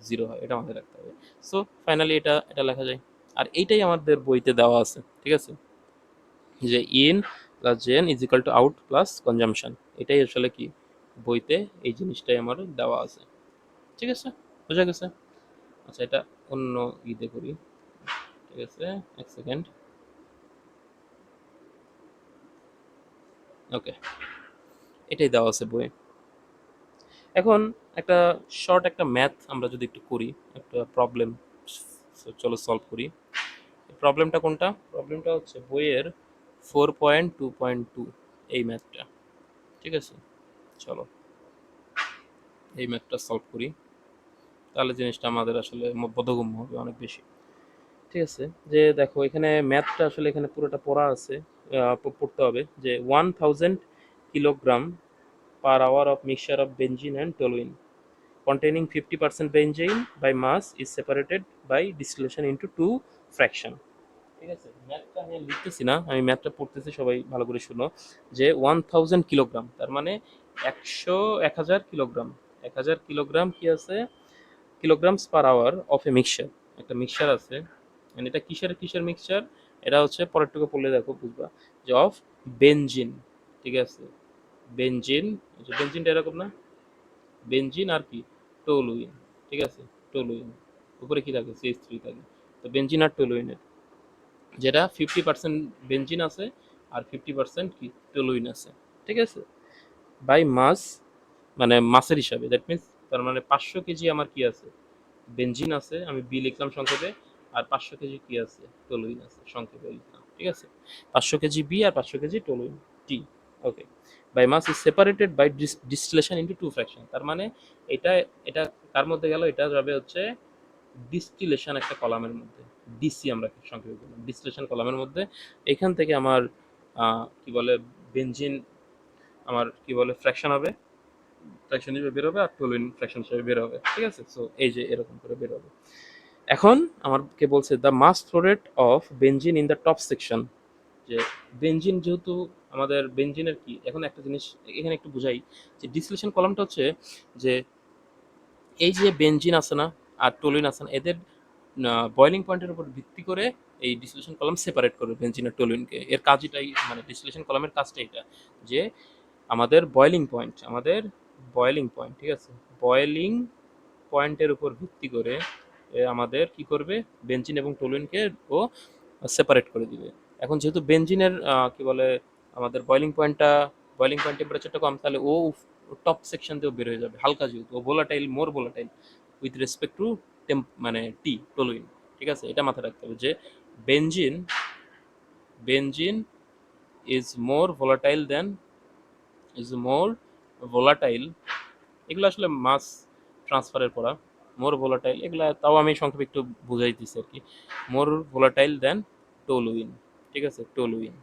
জিরো হয়, এটা মাথায় রাখতে হবে। সো ফাইনালি এটা এটা লেখা যায়, আর এইটাই আমাদের বইতে দেওয়া আছে, ঠিক আছে, যে in plus gen is equal to out plus consumption, এটাই আসলে কি বইতে এই জিনিসটাই আমার দেওয়া আছে, ঠিক আছে? বোঝা গেছে? আচ্ছা, এটা অন্য করি, ঠিক আছে, এক সেকেন্ড। ওকে, এটাই দেওয়া আছে বইয়ে। এখন একটা শর্ট একটা ম্যাথ আমরা যদি একটু করি, একটা প্রবলেম, চলো সলভ করি। প্রবলেমটা কোনটা? প্রবলেমটা হচ্ছে বইয়ের 4.2.2, এই ম্যাথটা, ঠিক আছে? চলো এই ম্যাথটা সলভ করি, তাহলে জিনিসটা আমাদের আসলে বোধগম্য হবে অনেক বেশি, ঠিক আছে? যে দেখো এখানে ম্যাথটা আসলে এখানে পুরোটা পড়া আছে, পড়তে হবে যে 1000 kilogram per hour of mixture of benzene and toluene containing 50% benzene by mass is separated by distillation into two fraction, ঠিক আছে? ম্যাথটা আমি লিখতেছি না, আমি ম্যাথটা পড়তেছি, সবাই ভালো করে শুনো। যে 1000 কিলোগ্রাম তার মানে 1000 কিলোগ্রাম, 1000 কিলোগ্রাম কি আছে, kilograms per hour of a mixture, একটা মিক্সচার আছে, মানে এটা কিসের কিসের মিক্সচার, এটা হচ্ছে পরেরটুকু পড়লে দেখো বুঝবা, যে অফ বেনজিন, ঠিক আছে, বেনজিন, বেনজিনটা এরকম না, বেনজিন আর কি, টলুইন, ঠিক আছে, টলুইন, উপরে কি থাকে, CH3 থাকে, তো বেনজিন আর টলুইনের, যেটা 50% বেনজিন আছে আর 50% কি টলুইন আছে, ঠিক আছে, বাই মাস, মানে মাসের হিসাবে, দ্যাট মিনস তার মানে 500 কেজি আমার কি আছে, বেনজিন আছে, আমি বি লিখলাম সংক্ষেপে, আর 500 কেজি কি আছে, টলুইন আছে, সংক্ষেপে লিখলাম, ঠিক আছে? 500 কেজি বি আর 500 কেজি টলুইন টি, okay, by mass is separated by distillation into two fraction, তার মানে এটা এটা কার মধ্যে গেল, এটা যাবে হচ্ছে ডিস্টিলেশন একটা কলামের মধ্যে, ডিসি আমরা সংক্ষেপে বললাম, ডিস্টিলেশন কলামের মধ্যে, এখান থেকে আমার কি বলে বেনজিন, আমার কি বলে ফ্র্যাকশন হবে, ফ্র্যাকশন হিসেবে বের হবে, আর টলুইন ফ্র্যাকশন হিসেবে বের হবে, ঠিক আছে? সো এই যে এরকম করে বের হবে। এখন আমাকে বলছে the mass flow rate of benzene in the top section, যে বেনজিন যেহেতু আমাদের বেনজিনের কি, এখন একটা জিনিস এখানে একটু বুঝাই, যে ডিসটিলেশন কলামটা হচ্ছে যে এই যে বেনজিন আছে না আর টলুইন আছে না, এদের বয়লিং পয়েন্টের উপর ভিত্তি করে এই ডিসটিলেশন কলাম সেপারেট করবে বেনজিন আর টলুইনকে, এর কাজটাই, মানে ডিসটিলেশন কলামের কাজটা এটা, যে আমাদের বয়লিং পয়েন্ট, আমাদের বয়লিং পয়েন্ট, ঠিক আছে, বয়লিং পয়েন্টের উপর ভিত্তি করে আমাদের কি করবে, বেনজিন এবং টলুইনকে ও সেপারেট করে দিবে। এখন যেহেতু বেনজিনের কি বলে আমাদের বয়লিং পয়েন্ট টেম্পারেচারটা কম, তাহলে ও টপ সেকশন দিয়েও বের হয়ে যাবে, হালকা যেহেতু ও volatile, more volatile with respect to মানে টি টলুইন, ঠিক আছে? এটা মাথায় রাখতে হবে যে benzene benzene is more volatile than, is more volatile, এগুলো আসলে মাস ট্রান্সফারের পড়া, মোর ভোলাটাইল এগুলা তাও আমি সংক্ষেপে একটু বুঝাই দিচ্ছি আর কি, মোর ভোলাটাইল দেন টলুইন, ঠিক আছে, টলুইন,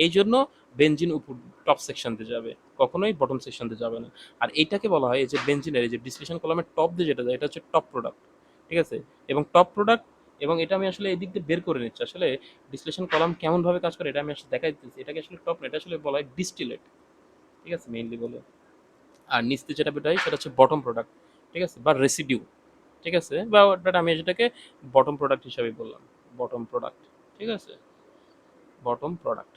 এই জন্য বেনজিন উপর টপ সেকশন দিয়ে যাবে, কখনোই বটম সেকশন দিয়ে যাবে না। আর এইটাকে বলা হয় এই যে বেনজিনের এই যে ডিসটিলেশন কলামের টপ দিয়ে যেটা যায় এটা হচ্ছে টপ প্রোডাক্ট, ঠিক আছে? এবং টপ প্রোডাক্ট, এবং এটা আমি আসলে এই দিক দিয়ে বের করে নিচ্ছি, আসলে ডিসটিলেশন কলাম কেমন ভাবে কাজ করে এটা আমি আসলে দেখাই দিচ্ছি, এটাকে আসলে টপ না, এটা আসলে বলা হয় ডিস্টিলেট, ঠিক আছে, মেইনলি বলে। আর নিচ দিয়ে যেটা বের হয় সেটা হচ্ছে বটম প্রোডাক্ট, ঠিক আছে, বা রেসিডিউ, ঠিক আছে, বা বাট আমি যেটাকে বটম প্রোডাক্ট হিসাবে বললাম, বটম প্রোডাক্ট, ঠিক আছে, বটম প্রোডাক্ট।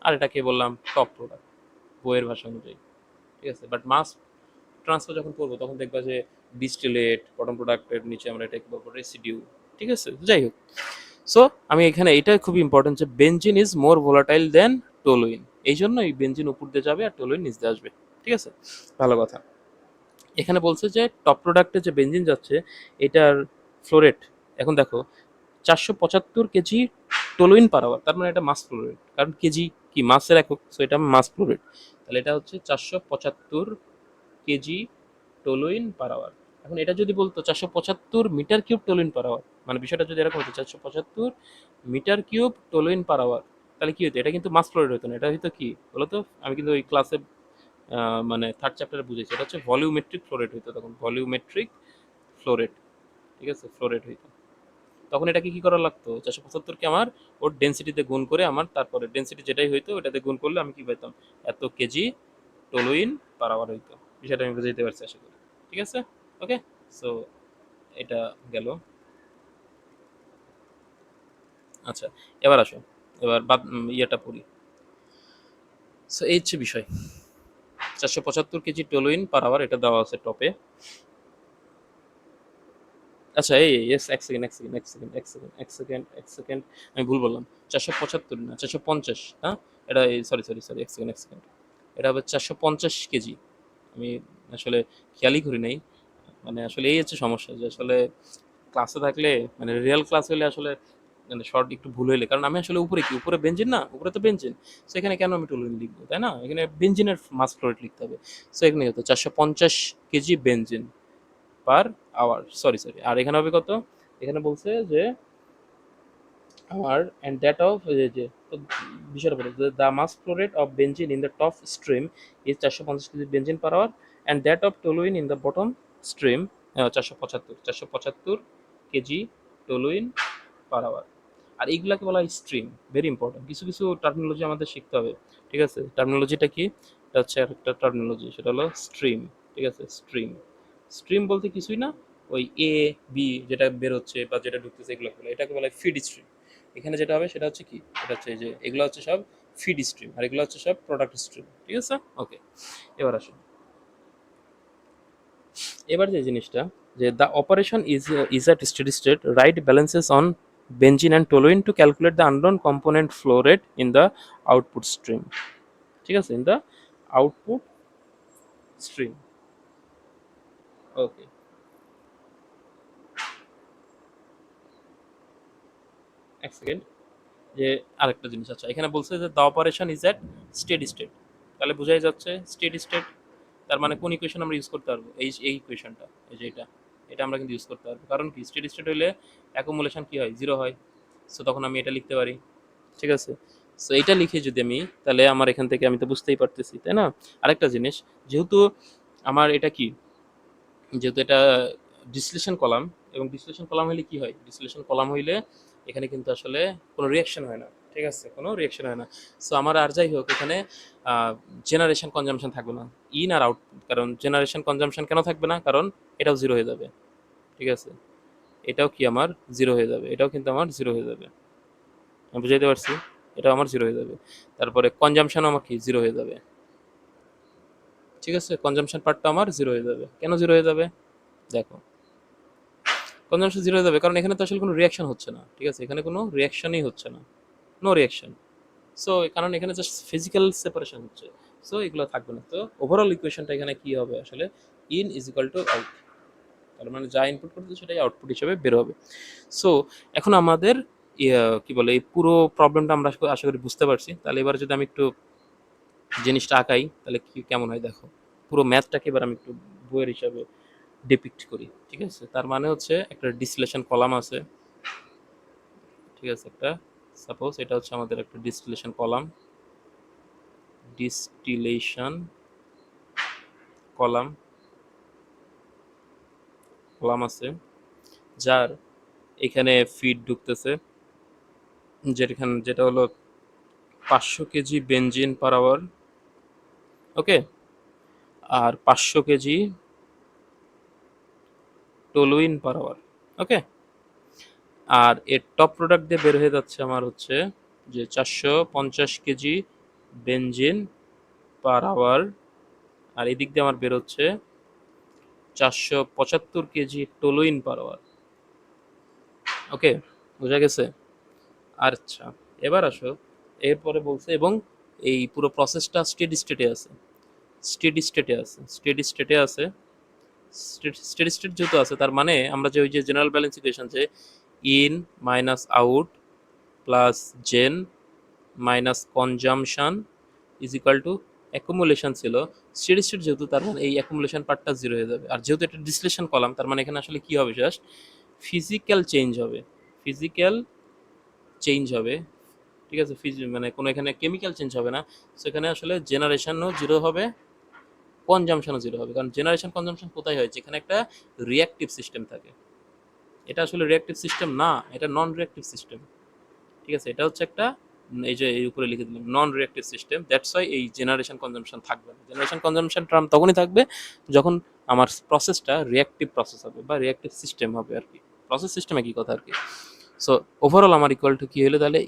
আর এটাকে বললাম টপ প্রোডাক্ট বইয়ের ভাষা অনুযায়ী, ঠিক আছে। বাট মাস ট্রান্সফার যখন করবো তখন দেখবা যে ডিস্টিলেট, বটম প্রোডাক্টের নিচে আমরা এটাকে বলবো রেসিডিউ, ঠিক আছে। যাই হোক, সো আমি এখানে এটা খুব ইম্পর্টেন্ট যে benzene is more volatile than toluene, এই জন্য এই বেনজিন উপর দিয়ে যাবে আর টোলুইন নিচ দিয়ে আসবে, ঠিক আছে, ভালো কথা। এখানে বলছে যে টপ প্রোডাক্টে যে বেনজিন যাচ্ছে এটার ফ্লোরেট, এখন দেখো 475 কেজি টোলুইন পার আওয়ার, তার মানে এটা মাস ফ্লোরেট, কারণ কেজি কি মাসের একক, সো এটা মাস ফ্লোরেট, তাহলে এটা হচ্ছে 475 কেজি টোলুইন পার আওয়ার। এখন এটা যদি বলতো 475 metre cube toluene per hour, মানে বিষয়টা যদি এরকম হতো 475 metre cube toluene per hour, তাহলে কি হতো, এটা কিন্তু মাস ফ্লোরেট হতো না, এটা হতো কি বলতো, আমি কিন্তু ওই ক্লাসে মানে থার্ড চ্যাপ্টারে বুঝেছি, এটা হচ্ছে ভলিউমেট্রিক ফ্লোরেট হইতো, তখন ভলিউমেট্রিক ফ্লোরেট, ঠিক আছে, ফ্লোরেট হইতো। তখন এটাকে কি করা লাগতো, 475কে আমার ওর ডেন্সিটিতে গুণ করে আমার তারপরে ডেন্সিটি যেটাই হইতো ওটাতে গুণ করলে আমি কি পেতাম, এত কেজি টলুইন পার আওয়ার হইতো। বিষয়টা আমি বুঝে দিতে পারছি আশা করি, ঠিক আছে, ওকে। সো এটা গেল। আচ্ছা, এবার আসো, এবার বাদ ইয়েটা পড়ি। সো এই হচ্ছে বিষয়, 475 কেজি টলুইন পার আওয়ার এটা দেওয়া আছে টপে। আচ্ছা, এই ইয়েস, এক সেকেন্ড এক সেকেন্ড এক সেকেন্ড এক সেকেন্ড এক সেকেন্ড এক সেকেন্ড, আমি ভুল বললাম, 475 না 450, হ্যাঁ, এটা সরি সরি সরি, এক সেকেন্ড এক সেকেন্ড, এটা হবে 450 কেজি। আমি আসলে খেয়ালই করি নাই, মানে আসলে এই হচ্ছে সমস্যা যে আসলে ক্লাসে থাকলে, মানে রিয়েল ক্লাস হলে আসলে মানে শর্ট একটু ভুল হইলে, কারণ আমি আসলে উপরে কি, উপরে বেঞ্জিন না, উপরে তো বেঞ্জিন, সো এখানে কেন আমি টুলুইন লিখবো, তাই না, এখানে বেঞ্জিনের মাস ফ্লোরেট লিখতে হবে। সো এখানে হতো 450 kg benzene per hour, sorry sorry, আর এখানে হবে কত, এখানে বলছে যে আমার অ্যান্ড দ্যাট অফ যে তো বিষয়টা বলে the mass flow rate of benzene in the top stream is 450 kg benzene per hour and that of toluene in the bottom stream 475 kg toluene per hour. আর এইগুলাকে বলা হয় স্ট্রিম, ভেরি ইম্পর্টেন্ট, কিছু কিছু টার্মিনোলজি আমাদের শিখতে হবে, ঠিক আছে। টার্মিনোলজিটা কি, এটা হচ্ছে একটা টার্মিনোলজি, সেটা হলো স্ট্রিম, ঠিক আছে, স্ট্রিম। স্ট্রিম বলতে কিছুই না, ওই এ বি যেটা বের হচ্ছে বা যেটা ঢুকতেছে এগুলো বলে, এটাকে বলা হয় ফিড স্ট্রিম। এখানে যেটা হবে সেটা হচ্ছে কি, এটা হচ্ছে এই যে এগুলো হচ্ছে সব ফিড স্ট্রিম আর এগুলো হচ্ছে সব প্রোডাক্ট স্ট্রিম, ঠিক আছে, ওকে। এবার আসুন, এবার যে জিনিসটা, যে the operation is at steady state, right balances on benzene and toluene to calculate the unknown component flow rate in the output stream, ঠিক আছে, ইন দ্য আউটপুট স্ট্রিম, ওকে। এক সেকেন্ড, যে আরেকটা জিনিস, আচ্ছা এখানে বলছে যে the operation is at steady state, তাহলে বোঝাই যাচ্ছে স্টেডি স্টেট, তার মানে কোন ইকুয়েশন আমরা ইউজ করতে পারবো, এই ইকুয়েশনটা, এই যে এটা, এটা আমরা কিন্তু ইউজ করতে পারবো, কারণ কি স্টেডি স্টেট হইলে অ্যাকুমুলেশন কি হয়, জিরো হয়, সো তখন আমি এটা লিখতে পারি, ঠিক আছে। সো এইটা লিখে যদি আমি, তাহলে আমার এখান থেকে আমি তো বুঝতেই পারতেছি, তাই না। আরেকটা জিনিস, যেহেতু আমার এটা কি, যেহেতু এটা ডিসটিলেশন কলাম, এবং ডিসটিলেশন কলাম হইলে কি হয়, ডিসটিলেশন কলাম হইলে এখানে কিন্তু আসলে কোনো রিয়াকশন হয় না, ঠিক আছে, কোনো রিয়াকশন হয় না। সো আমার আর যাই হোক এখানে জেনারেশন কনজামশন থাকবে না, ইন আর আউটপুট, কারণ জেনারেশন কনজামশন কেন থাকবে না, কারণ এটাও জিরো হয়ে যাবে, ঠিক আছে, এটাও কি আমার জিরো হয়ে যাবে, এটাও কিন্তু আমার জিরো হয়ে যাবে, আমি বুঝাইতে পারছি, এটাও আমার জিরো হয়ে যাবে। তারপরে কনজামশনও আমার কি জিরো হয়ে যাবে, ঠিক আছে, কনজামশন পার্টটা আমার জিরো হয়ে যাবে, কেন জিরো হয়ে যাবে, দেখো কনজাম্পশন জিরো হয়ে যাবে কারণ এখানে তো আসলে কোনো রিয়াকশন হচ্ছে না, ঠিক আছে, এখানে কোনো রিয়াকশনই হচ্ছে না, নো রিয়াকশন। সো কারণ এখানে জাস্ট ফিজিক্যাল সেপারেশন হচ্ছে, সো এগুলো থাকবে না। তো ওভারঅল ইকুয়েশনটা এখানে কি হবে আসলে, in is equal to out, তার মানে যা ইনপুট করতে সেটাই আউটপুট হিসেবে বের হবে। সো এখন আমাদের কি বলে এই পুরো প্রবলেমটা আমরা আশা করি বুঝতে পারছি, তাহলে এবার যদি আমি একটু জিনিসটা আঁকাই তাহলে কি কেমন হয় দেখো, পুরো ম্যাথটাকে এবার আমি একটু বইয়ের হিসাবে ডিপিক্ট করি, ঠিক আছে। তার মানে হচ্ছে একটা ডিসটিলেশন কলাম আছে, ঠিক আছে, একটা সাপোজ এটা হচ্ছে আমাদের একটা distillation column, distillation column, column আছে যার এখানে ফিড ঢুকতেছে, যেটা হলো 500 কেজি বেনজিন পার আওয়ার, ওকে, আর 500 কেজি টলুইন পার আওয়ার। ওকে, আর এর টপ প্রোডাক্ট দিয়ে বের হয়ে যাচ্ছে আমার হচ্ছে যে 450 কেজি বেনজিন পার আওয়ার, আর এদিক দিয়ে আমার বের হচ্ছে 475 কেজি টলুইন পার আওয়ার। ওকে, বোঝা গেছে? আচ্ছা, এবার আসো, এরপরে বলছে এবং এই পুরো প্রসেসটা স্টেডি স্টেটে আছে, স্টেডি স্টেটে আছে, স্টেডি স্টেটে আছে। স্টেডি স্টেট যেহেতু আছে, তার মানে আমরা যে ওই যে জেনারেল ব্যালেন্স ইকুয়েশন, যে in minus out plus gen minus consumption is equal to accumulation ছিল। স্টেডি স্টেট যেহেতু, তার মানে এই অ্যাকুমুলেশন পার্টটা জিরো হয়ে যাবে। আর যেহেতু এটা ডিসলেশন কলাম, তার মানে এখানে আসলে কি হবে, জাস্ট ফিজিক্যাল চেঞ্জ হবে, ফিজিক্যাল চেঞ্জ হবে। ঠিক আছে, মানে কোনো এখানে কেমিক্যাল চেঞ্জ হবে না। সেখানে আসলে জেনারেশনও জিরো হবে, কনজামশনও জিরো হবে। কারণ জেনারেশন কনজামশন কোথায় হয়, যেখানে একটা রিয়াক্টিভ সিস্টেম থাকে। এটা আসলে রিয়াক্টিভ সিস্টেম না, এটা নন রিয়াক্টিভ সিস্টেম। ঠিক আছে, এটা হচ্ছে একটা, এই যে এই উপরে লিখে দিলাম নন রিয়াক্টিভ সিস্টেম, দ্যাটস ওয়াই এই জেনারেশন কনজাম্পশন থাকবে না। জেনারেশন কনজাম্পশন টার্ম তখনই থাকবে যখন আমার প্রসেসটা রিয়াক্টিভ প্রসেস হবে বা রিয়াক্টিভ সিস্টেম হবে আর কি। প্রসেস সিস্টেম একই কথা আর কি। সো ওভারঅল আমার ইকুয়াল টু কি হলো তাহলে,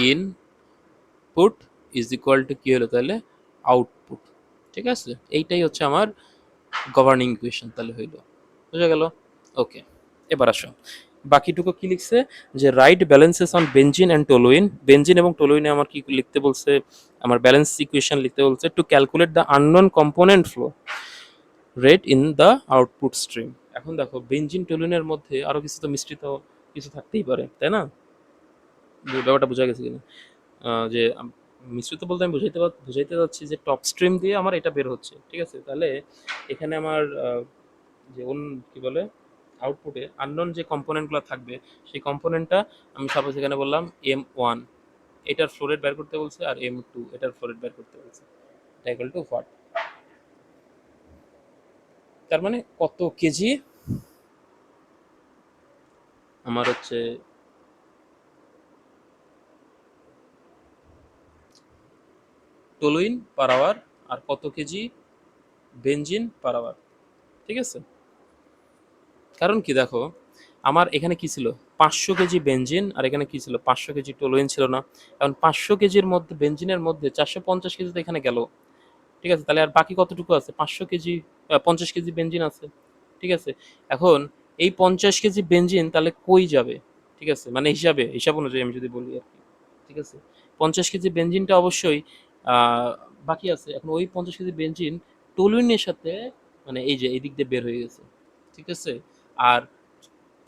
ইনপুট ইজ ইকুয়াল টু কি হলো তাহলে, আউটপুট। ঠিক আছে, এইটাই হচ্ছে আমার গভর্নিং ইকুয়েশন তাহলে হইলো। বুঝা গেল? ওকে, এবার আসো বাকিটুকু কি লিখছে, যে right balances on benzene and toluene. Benzene এবং টলুইনে আমার কি লিখতে বলছে, আমার ব্যালেন্স ইকুয়েশন লিখতে বলছে, to calculate the unknown component flow rate in the output stream. এখন দেখো, বেনজিন টলুইনের মধ্যে আরো কিছু তো মিশ্রিত কিছু থাকতেই পারে, তাই না? ব্যাপারটা বোঝা গেছে কিনা? যে মিশ্রিত বলতে আমি বুঝাইতে চাচ্ছি যে টপ স্ট্রিম দিয়ে আমার এটা বের হচ্ছে। ঠিক আছে, তাহলে এখানে আমার যে কি বলে, আউটপুটে আননোন যে কম্পোনেন্টগুলো থাকবে, সেই কম্পোনেন্টটা আমি সাপোজ এখানে বললাম M1, এটার ফ্লো রেট বের করতে বলছে, আর M2 এটার ফ্লো রেট বের করতে বলছে। এটা ইকুয়াল টু হোয়াট, তার মানে কত কেজি আমার হচ্ছে টলুইন পার আওয়ার, আর কত কেজি বেনজিন পার আওয়ার। ঠিক আছে, কারণ কি দেখো, আমার এখানে কি ছিল, 500 কেজি বেনজিন, আর এখানে কি ছিল, 500 কেজি টলুইন ছিল না? কারণ 500 কেজির মধ্যে, বেনজিনের মধ্যে 450 কেজি তো এখানে গেল। ঠিক আছে, তাহলে আর বাকি কতটুকু আছে, 500 কেজি, 50 কেজি বেনজিন আছে। ঠিক আছে, এখন এই 50 কেজি বেনজিন তাহলে কই যাবে? ঠিক আছে, মানে হিসাব অনুযায়ী আমি যদি বলি আর কি। ঠিক আছে, 50 কেজি বেনজিনটা অবশ্যই বাকি আছে। এখন ওই 50 কেজি বেনজিন টলুইনের সাথে, মানে এই যে এই দিক দিয়ে বের হয়ে গেছে। ঠিক আছে, আর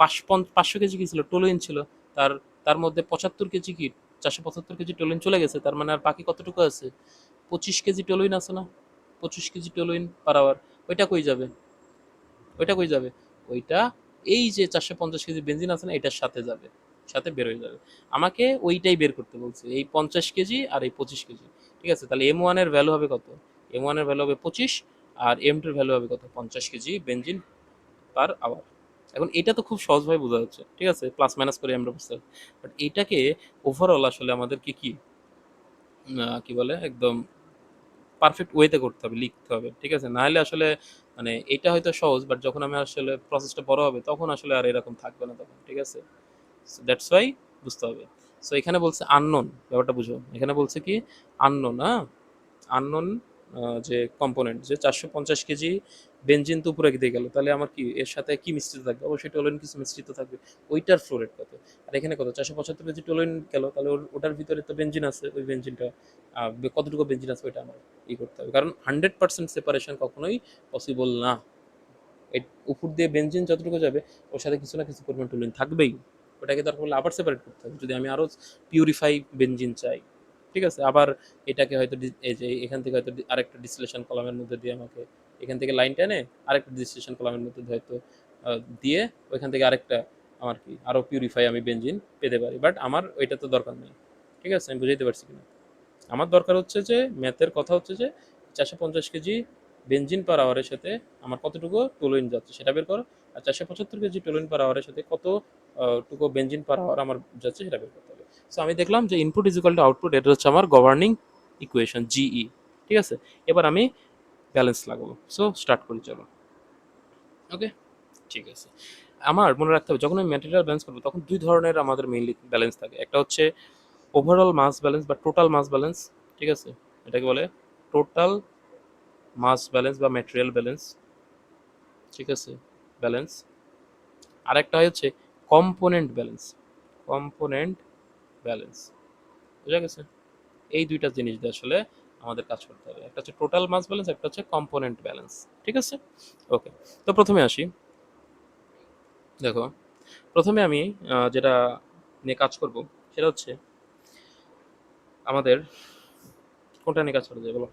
500 কেজি কি ছিল, টলুইন ছিল। তার তার মধ্যে 75 কেজি কি, 475 কেজি টলুইন চলে গেছে। তার মানে আর বাকি কতটুকু আছে, 25 কেজি টলুইন আছে না? 25 কেজি টলুইন পার আওয়ার, ওইটা কই যাবে? ওইটা কই যাবে? ওইটা এই যে 450 কেজি বেনজিন আছে না, এটার সাথে যাবে, সাথে বের হয়ে যাবে। আমাকে ওইটাই বের করতে বলছে, এই 50 কেজি আর এই 25 কেজি। ঠিক আছে, তাহলে M1 এর ভ্যালু হবে কত? M1 এর ভ্যালু হবে 25, আর M2 এর ভ্যালু হবে কত, 50 কেজি বেনজিন পার আওয়ার। এখন এটা তো খুব সহজভাবে বোঝা যাচ্ছে। ঠিক আছে, প্লাস মাইনাস করে আমরা বুঝতে পারি। বাট এটাকে ওভারঅল আসলে আমাদেরকে কি কি বলে, একদম পারফেক্ট ওয়েতে করতে হবে, লিখতে হবে। ঠিক আছে, না হলে আসলে, মানে এটা হয়তো সহজ, বাট যখন আমি আসলে প্রসেসটা বড় হবে তখন আসলে আর এরকম থাকবে না তখন। ঠিক আছে, দ্যাটস ওয়াই বুঝতে হবে। সো এখানে বলছে আননোন, ব্যাপারটা বুঝো। এখানে বলছে কি, আননোন, হ্যাঁ, আননোন যে কম্পোনেন্ট, যে 450 কেজি বেনজিন তো উপরে দিয়ে গেল, তাহলে আমার কি এর সাথে কি মিশ্রিত থাকবে, অবশ্যই টোলুইন কিছু মিশ্রিত থাকবে। ওইটার ফ্লো রেট কত? আর এখানে কত, 475 কেজি টোলুইন গেল, তাহলে ওটার ভিতরে তো বেনজিন আছে, ওই বেনজিনটা কতটুকু বেনজিন আছে ওইটা আমার করতে হবে। কারণ 100% সেপারেশন কখনোই পসিবল না। এই উপর দিয়ে বেনজিন যতটুকু যাবে, ওর সাথে কিছু না কিছু পরিমাণ টোলুইন থাকবেই। ওটাকে দরকার হলে আবার সেপারেট করতে হবে, যদি আমি আরো পিউরিফাই বেনজিন চাই। ঠিক আছে, আবার এটাকে হয়তো এই যে এখান থেকে হয়তো আরেকটা ডিস্টিলেশন কলামের মধ্যে দিয়ে আমাকে, এখান থেকে লাইন টেনে আরেকটা ডিস্টিলেশন কলামের মধ্যে হয়তো দিয়ে, ওইখান থেকে আরেকটা আমার কি আরো পিউরিফাই আমি বেনজিন পেতে পারি। বাট আমার ওইটা তো দরকার নেই। ঠিক আছে, আমি বুঝাইতে পারছি কিনা? আমার দরকার হচ্ছে যে, ম্যাথের কথা হচ্ছে যে 450 কেজি বেনজিন পার আওয়ারের সাথে আমার কতটুকু টুলুইন যাচ্ছে সেটা বের করো। আর 475 কেজি টুলুইন পার আওয়ারের সাথে কত টুকু বেনজিন পার আওয়ার আমার যাচ্ছে সেটা বের করতে হবে। সো আমি দেখলাম যে input is equal two output, এটা হচ্ছে আমার গভর্নিং ইকুয়েশন জিই। ঠিক আছে, এবার আমি ব্যালেন্স লাগাবো। সো স্টার্ট করি, চলো। ওকে, ঠিক আছে। আমার মনে রাখতে হবে যখন আমি ম্যাটেরিয়াল ব্যালেন্স করবো তখন দুই ধরনের আমাদের মেইনলি ব্যালেন্স থাকে। একটা হচ্ছে ওভারঅল মাস ব্যালেন্স বা টোটাল মাস ব্যালেন্স। ঠিক আছে, এটাকে বলে টোটাল মাস ব্যালেন্স বা ম্যাটেরিয়াল ব্যালেন্স। ঠিক আছে, ব্যালেন্স। আরেকটা হচ্ছে কম্পোনেন্ট ব্যালেন্স, কম্পোনেন্ট ব্যালেন্স। বুঝা গেছে? এই দুইটা জিনিস দিয়ে আসলে আমাদের কাজ করতে হবে। একটা হচ্ছে টোটাল মাস ব্যালেন্স, একটা হচ্ছে কম্পোনেন্ট ব্যালেন্স। ঠিক আছে, ওকে। তো প্রথমে আসি, দেখো প্রথমে আমি যেটা নিয়ে কাজ করব সেটা হচ্ছে আমাদের কোনটা নিয়ে কাজ করা যায় বলো।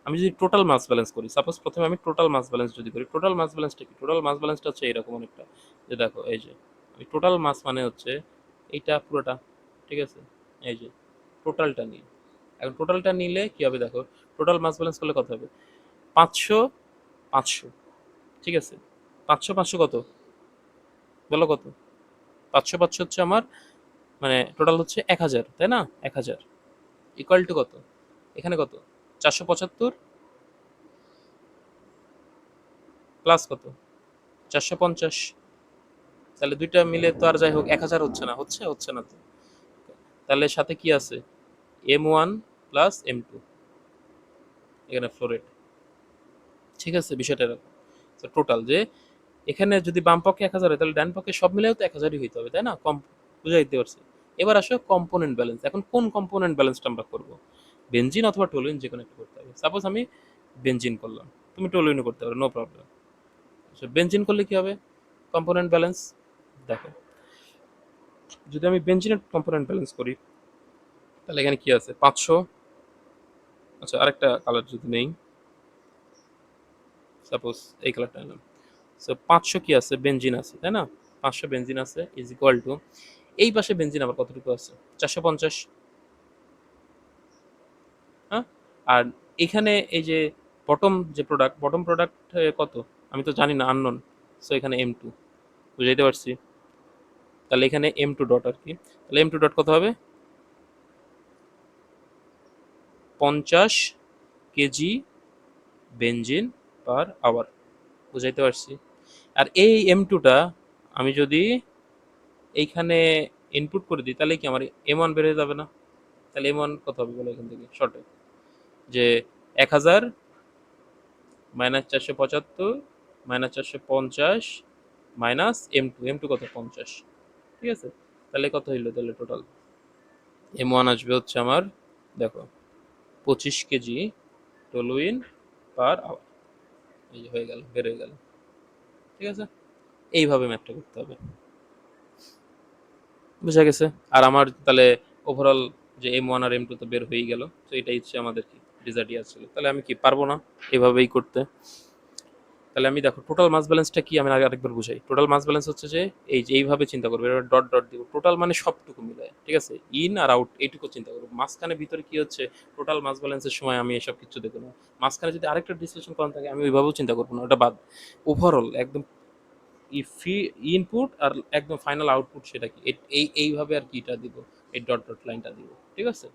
আমি যদি টোটাল মাস ব্যালেন্স করি, সাপোজ প্রথমে আমি টোটাল মাস ব্যালেন্স যদি করি, টোটাল মাস ব্যালেন্সটা কি? টোটাল মাস ব্যালেন্সটা হচ্ছে এরকম অনেকটা, যে দেখো এই যে আমি টোটাল মাস মানে হচ্ছে এইটা পুরোটা। ঠিক আছে, এই যে টোটালটা নিয়ে, এখন টোটালটা নিলে কি হবে দেখো, টোটাল মাস ব্যালেন্স করলে কত হবে? 500 500। ঠিক আছে, 500 500 কত বলো, কত? 500 500 হচ্ছে আমার মানে টোটাল হচ্ছে 1000, তাই না? 1000 ইকুয়াল টু কত এখানে, কত? 475 প্লাস কত? 450। তাহলে দুইটা মিলে তো আর যাই হোক 1000 হচ্ছে না, হচ্ছে হচ্ছে না তো। তাহলে সাথে কি আছে? M1 প্লাস M2, এখানে ফ্লোরেট। ঠিক আছে, বিষয়টা এরকম। তো টোটাল যে এখানে যদি বাম পক্ষে 1000 হয় তাহলে ডান পক্ষে সব মিলেও তো 1000ই হইতে হবে, তাই না? কম, বুঝাই দিতে পারছি। এবার আসো কম্পোনেন্ট ব্যালেন্স। এখন কোন কম্পোনেন্ট ব্যালেন্সটা আমরা করবো? বেনজিন অথবা টলুইন, যে কোনো একটা করতে হবে। সাপোজ আমি বেনজিন করলাম, তুমি টলুইনও করতে পারো, নো প্রবলেম। বেনজিন করলে কি হবে কম্পোনেন্ট ব্যালেন্স? দেখো, যদি আমি বেনজিনের কম্পোনেন্ট ব্যালেন্স করি তাহলে এখানে কি আছে? 500। আচ্ছা, আরেকটা কালার যদি নেই, সাপোজ এই কালারটা নিলাম। সো 500 কি আছে? বেনজিন আছে, তাই না? 500 বেনজিন আছে ইজ ইকুয়াল টু, এই পাশে বেনজিন আবার কতটুকু আছে? 450। হ্যাঁ, আর এখানে এই যে বটম যে প্রোডাক্ট, বটম প্রোডাক্ট কত আমি তো জানি না, আননোন। সো এখানে M2, বুঝাইতে পারছি? তাহলে এখানে M2 ডট আর কি, তাহলে M2 ডট কত হবে? 50 কেজি বেনজিন পার আওয়ার, বুঝাইতে পারছি? আর এই M2টা আমি যদি এইখানে ইনপুট করে দিই তাহলে কি আমার M1 বেড়ে যাবে না? তাহলে M1 কত হবে বলো এখান থেকে শর্টে, যে 1000 minus 475 minus 450 minus M2, M2 কত? 50। ঠিক আছে, তাহলে কত হইলো? তাহলে টোটাল M1 আসবে হচ্ছে আমার, দেখো 25 কেজি টলুইন পার আওয়ার। এই যে হয়ে গেল, বের হয়ে গেল। ঠিক আছে, এইভাবে ম্যাপটা করতে হবে, বুঝা গেছে? আর আমার তাহলে ওভারঅল যে M1 আর M2 তো বের হয়েই গেল। তো এটাই হচ্ছে আমাদের কি রেজাল্ট ছিল। তাহলে আমি কি পারবো না এভাবেই করতে? তাহলে আমি দেখো টোটাল মাস ব্যালেন্সটা কি আমি আরেকবার বুঝাই। টোটাল মাস ব্যালেন্স হচ্ছে যে এই যে এইভাবে চিন্তা করবে, এবার ডট ডট দিব, টোটাল মানে সবটুকু মিলে। ঠিক আছে, ইন আর আউট এইটুকু চিন্তা করবো। মাঝখানে ভিতরে কি হচ্ছে টোটাল মাস ব্যালেন্সের সময় আমি এসব কিছু দেখবো না। মাঝখানে যদি আরেকটা ডিসকাশন করানো থাকে আমি ওইভাবেও চিন্তা করবো না, ওটা বাদ। ওভারঅল একদম ফি ইনপুট আর একদম ফাইনাল আউটপুট সেটা কি, এইভাবে আর কিটা দিব, এই ডট ডট লাইনটা দিব। ঠিক আছে,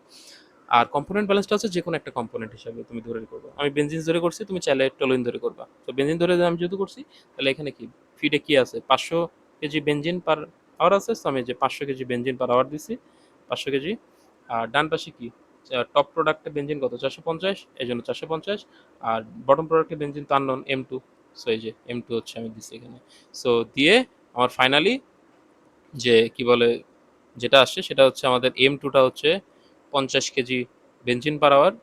আর কম্পোনেন্ট ব্যালেন্সটা হচ্ছে যে কোনো একটা কম্পোনেন্ট হিসাবে তুমি ধরে করবে। আমি বেনজিন ধরে করছি, তুমি চাইলে টলুইন ধরে করবা। তো বেনজিন ধরে আমি যেহেতু করছি, তাহলে এখানে কি ফিডে কি আছে? 500 কেজি বেনজিন পার আওয়ার আছে। তো আমি যে 500 কেজি বেনজিন পার আওয়ার দিছি, 500 কেজি। আর ডান পাশে কি টপ প্রোডাক্টে বেনজিন কত? 450, এই জন্য 450। আর বটম প্রোডাক্টে বেনজিন তো আননোন M2। সো এই যে M2 হচ্ছে আমি দিছি এখানে। সো দিয়ে আমার ফাইনালি যে কি বলে যেটা আসছে সেটা হচ্ছে আমাদের M2টা হচ্ছে 50 kg benzene per hour,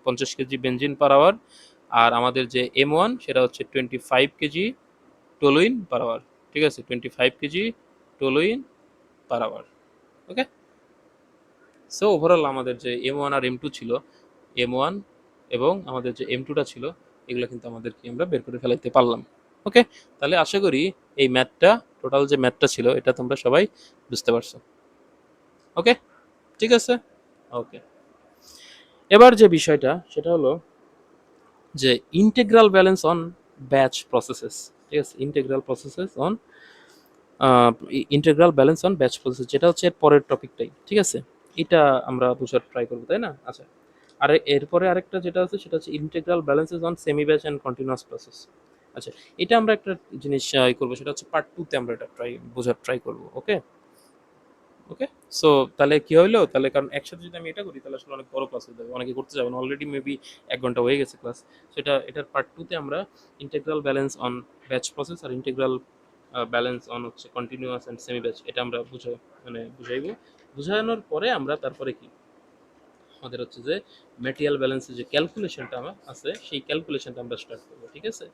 50 kg benzene per hour. আর আমাদের যে M1 সেটা হচ্ছে 25 কেজি টলুইন পার আওয়ার। ঠিক আছে, 25 কেজি টলুইন পার আওয়ার। ওকে, সো ওভারঅল আমাদের যে M1 আর M2 ছিল, M1 এবং আমাদের যে M2টা ছিল, এগুলো কিন্তু আমাদের কি আমরা বের করে ফেলাইতে পারলাম। ওকে, তাহলে আশা করি এই ম্যাথটা, টোটাল যে ম্যাথটা ছিল এটা তোমরা সবাই বুঝতে পারছো। ওকে, ঠিক আছে, ওকে। এবার যে বিষয়টা সেটা হলো যে integral balance on batch processes. ঠিক আছে, integral processes on integral balance on batch process, যেটা হচ্ছে এর পরের টপিকটাই, ঠিক আছে? এটা আমরা বোঝার ট্রাই করবো, তাই না? আচ্ছা, আর এরপরে আরেকটা যেটা আছে সেটা হচ্ছে integral balances on semi batch and continuous process. আচ্ছা, এটা আমরা একটা জিনিস করবো, সেটা হচ্ছে পার্ট টু তে আমরা এটা বোঝার ট্রাই করবো। ওকে, ওকে। সো তাহলে কি হইলো, তাহলে কারণ একসাথে যদি আমি এটা করি তাহলে আসলে অনেক বড় ক্লাস হয়ে যাবে, অনেকে করতে যাবে না, অলরেডি মেবি 1 ঘন্টা হয়ে গেছে ক্লাস। সেটা এটার পার্ট টু তে আমরা integral balance on batch process আর ইন্টিগ্রাল ব্যালেন্স অন হচ্ছে কন্টিনিউয়াস অ্যান্ড সেমি ব্যাচ, এটা আমরা বুঝাইবো। বুঝানোর পরে আমরা তারপরে কি আমাদের হচ্ছে যে ম্যাটেরিয়াল ব্যালেন্সের যে ক্যালকুলেশনটা আমার আছে সেই ক্যালকুলেশনটা আমরা স্টার্ট করবো, ঠিক আছে?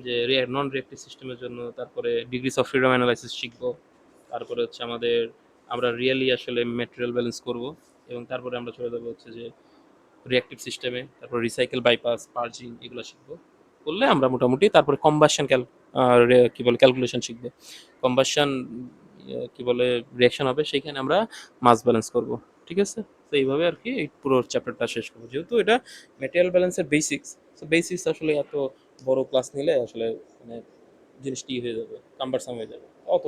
যে নন রিঅ্যাক্টিভ সিস্টেমের জন্য তারপরে ডিগ্রিস অফ ফ্রিডম অ্যানালাইসিস শিখবো। তারপরে হচ্ছে আমরা রিয়েলি আসলে ম্যাটেরিয়াল ব্যালেন্স করব, এবং তারপরে আমরা চলে যাবো হচ্ছে যে রিঅ্যাক্টিভ সিস্টেমে, তারপর রিসাইকেল, বাইপাস, পার্জিং, এগুলো শিখবো। করলে আমরা মোটামুটি তারপরে কম্বাসন কি বলে ক্যালকুলেশন শিখবো। কম্বাসন কি বলে রিয়াকশন হবে, সেইখানে আমরা মাস ব্যালেন্স করব, ঠিক আছে? তো এইভাবে আর কি এই পুরো চ্যাপ্টারটা শেষ করবো, যেহেতু এটা ম্যাটেরিয়াল ব্যালেন্সের বেসিক্স। তো বেসিক্স আসলে এত বড় ক্লাস নিলে আসলে মানে জিনিসটি হয়ে যাবে, কাম্বারসাম হয়ে যাবে, অত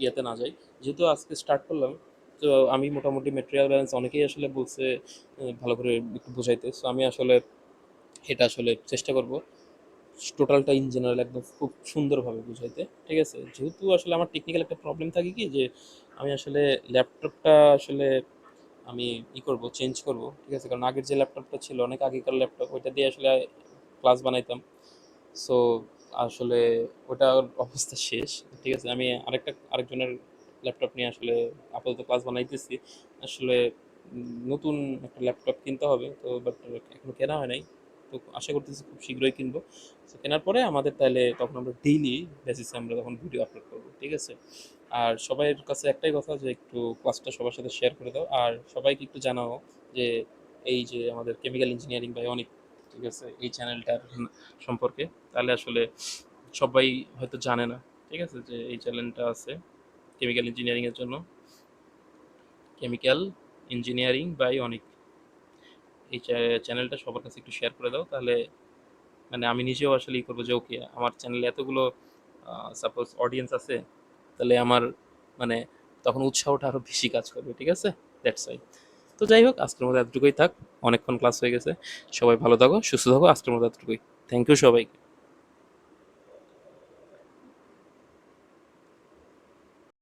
ইয়েতে না যাই। যেহেতু আজকে স্টার্ট করলাম, তো আমি মোটামুটি ম্যাটেরিয়াল ব্যালেন্স অনেকেই আসলে বলছে ভালো করে একটু বোঝাইতে, সো আমি আসলে এটা আসলে চেষ্টা করব টোটালটা ইন জেনারেল একদম খুব সুন্দরভাবে বুঝাইতে, ঠিক আছে? যেহেতু আসলে আমার টেকনিক্যাল একটা প্রবলেম থাকে কি, যে আমি আসলে ল্যাপটপটা আসলে আমি করব, চেঞ্জ করব, ঠিক আছে? কারণ আগের যে ল্যাপটপটা ছিল অনেক আগেকার ল্যাপটপ, ওইটা দিয়ে আসলে ক্লাস বানাইতাম। সো আসলে ওটার অবস্থা শেষ, ঠিক আছে? আমি আরেকজনের ল্যাপটপ নিয়ে আসলে আপাতত ক্লাস বানাইতেছি। আসলে নতুন একটা ল্যাপটপ কিনতে হবে, তো বাট এখনো কেনা হয় নাই। তো আশা করতেছি খুব শীঘ্রই কিনবো। তো কেনার পরে আমাদের তাহলে তখন আমরা ডেইলি বেসিসে আমরা তখন ভিডিও আপলোড করবো, ঠিক আছে? আর সবাইয়ের কাছে একটাই কথা, যে একটু ক্লাসটা সবার সাথে শেয়ার করে দাও, আর সবাইকে একটু জানাও যে এই যে আমাদের কেমিক্যাল ইঞ্জিনিয়ারিং বাই অনিক, ঠিক আছে, এই চ্যানেলটার সম্পর্কে। তাহলে আসলে সবাই হয়তো জানে না, ঠিক আছে, যে এই চ্যানেলটা আছে কেমিক্যাল ইঞ্জিনিয়ারিং এর জন্য, কেমিক্যাল ইঞ্জিনিয়ারিং বাই অনিক। এই চ্যানেলটা সবার কাছে একটু শেয়ার করে দাও, তাহলে মানে আমি নিজেও আসলে করবো যে ওকে আমার চ্যানেলে এতগুলো সাপোজ অডিয়েন্স আছে, তাহলে আমার মানে তখন উৎসাহটা আরো বেশি কাজ করবে, ঠিক আছে? That's why. তো যাই হোক, আজকের মতো এতটুকুই থাক, অনেকক্ষণ ক্লাস হয়ে গেছে। সবাই ভালো থাকো, সুস্থ থাকো, আজকের মতো এতটুকুই। থ্যাংক ইউ সবাইকে।